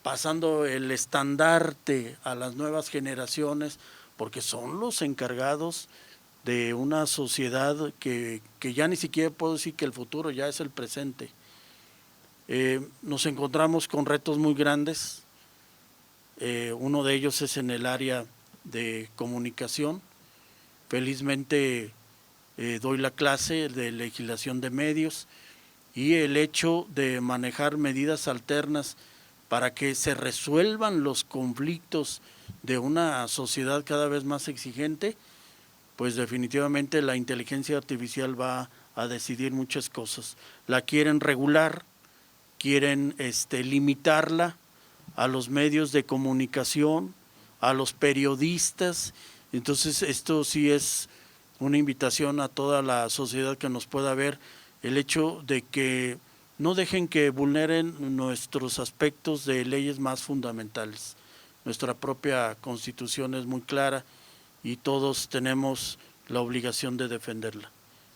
Speaker 2: pasando el estandarte a las nuevas generaciones, porque son los encargados de una sociedad que ya ni siquiera puedo decir que el futuro, ya es el presente. Nos encontramos con retos muy grandes. Uno de ellos es en el área de comunicación. Felizmente doy la clase de legislación de medios, y el hecho de manejar medidas alternas para que se resuelvan los conflictos de una sociedad cada vez más exigente, pues definitivamente la inteligencia artificial va a decidir muchas cosas. La quieren regular, quieren limitarla a los medios de comunicación, a los periodistas. Entonces esto sí es una invitación a toda la sociedad que nos pueda ver, el hecho de que no dejen que vulneren nuestros aspectos de leyes más fundamentales. Nuestra propia Constitución es muy clara y todos tenemos la obligación de defenderla.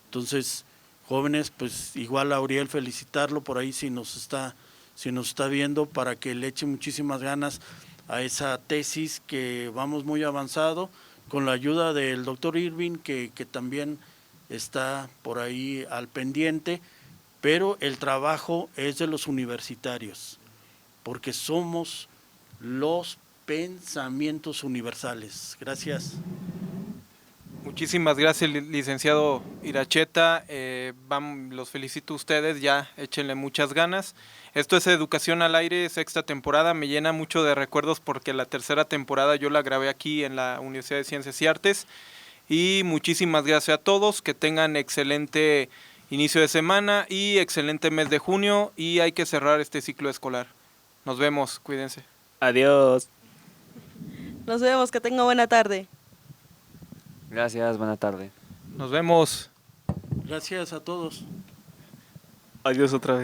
Speaker 2: Entonces, jóvenes, pues igual a Uriel felicitarlo por ahí si nos está viendo, para que le eche muchísimas ganas a esa tesis, que vamos muy avanzado, con la ayuda del doctor Irving, que también está por ahí al pendiente, pero el trabajo es de los universitarios, porque somos los pensamientos universales. Gracias.
Speaker 1: Muchísimas gracias, licenciado Iracheta. Los felicito a ustedes, ya échenle muchas ganas. Esto es Educación al Aire, sexta temporada. Me llena mucho de recuerdos porque la tercera temporada yo la grabé aquí en la Universidad de Ciencias y Artes. Y muchísimas gracias a todos, que tengan excelente inicio de semana y excelente mes de junio y hay que cerrar este ciclo escolar. Nos vemos, cuídense.
Speaker 5: Adiós.
Speaker 4: Nos vemos, que tenga buena tarde.
Speaker 3: Gracias, buena tarde.
Speaker 1: Nos vemos.
Speaker 2: Gracias a todos.
Speaker 5: Adiós otra vez.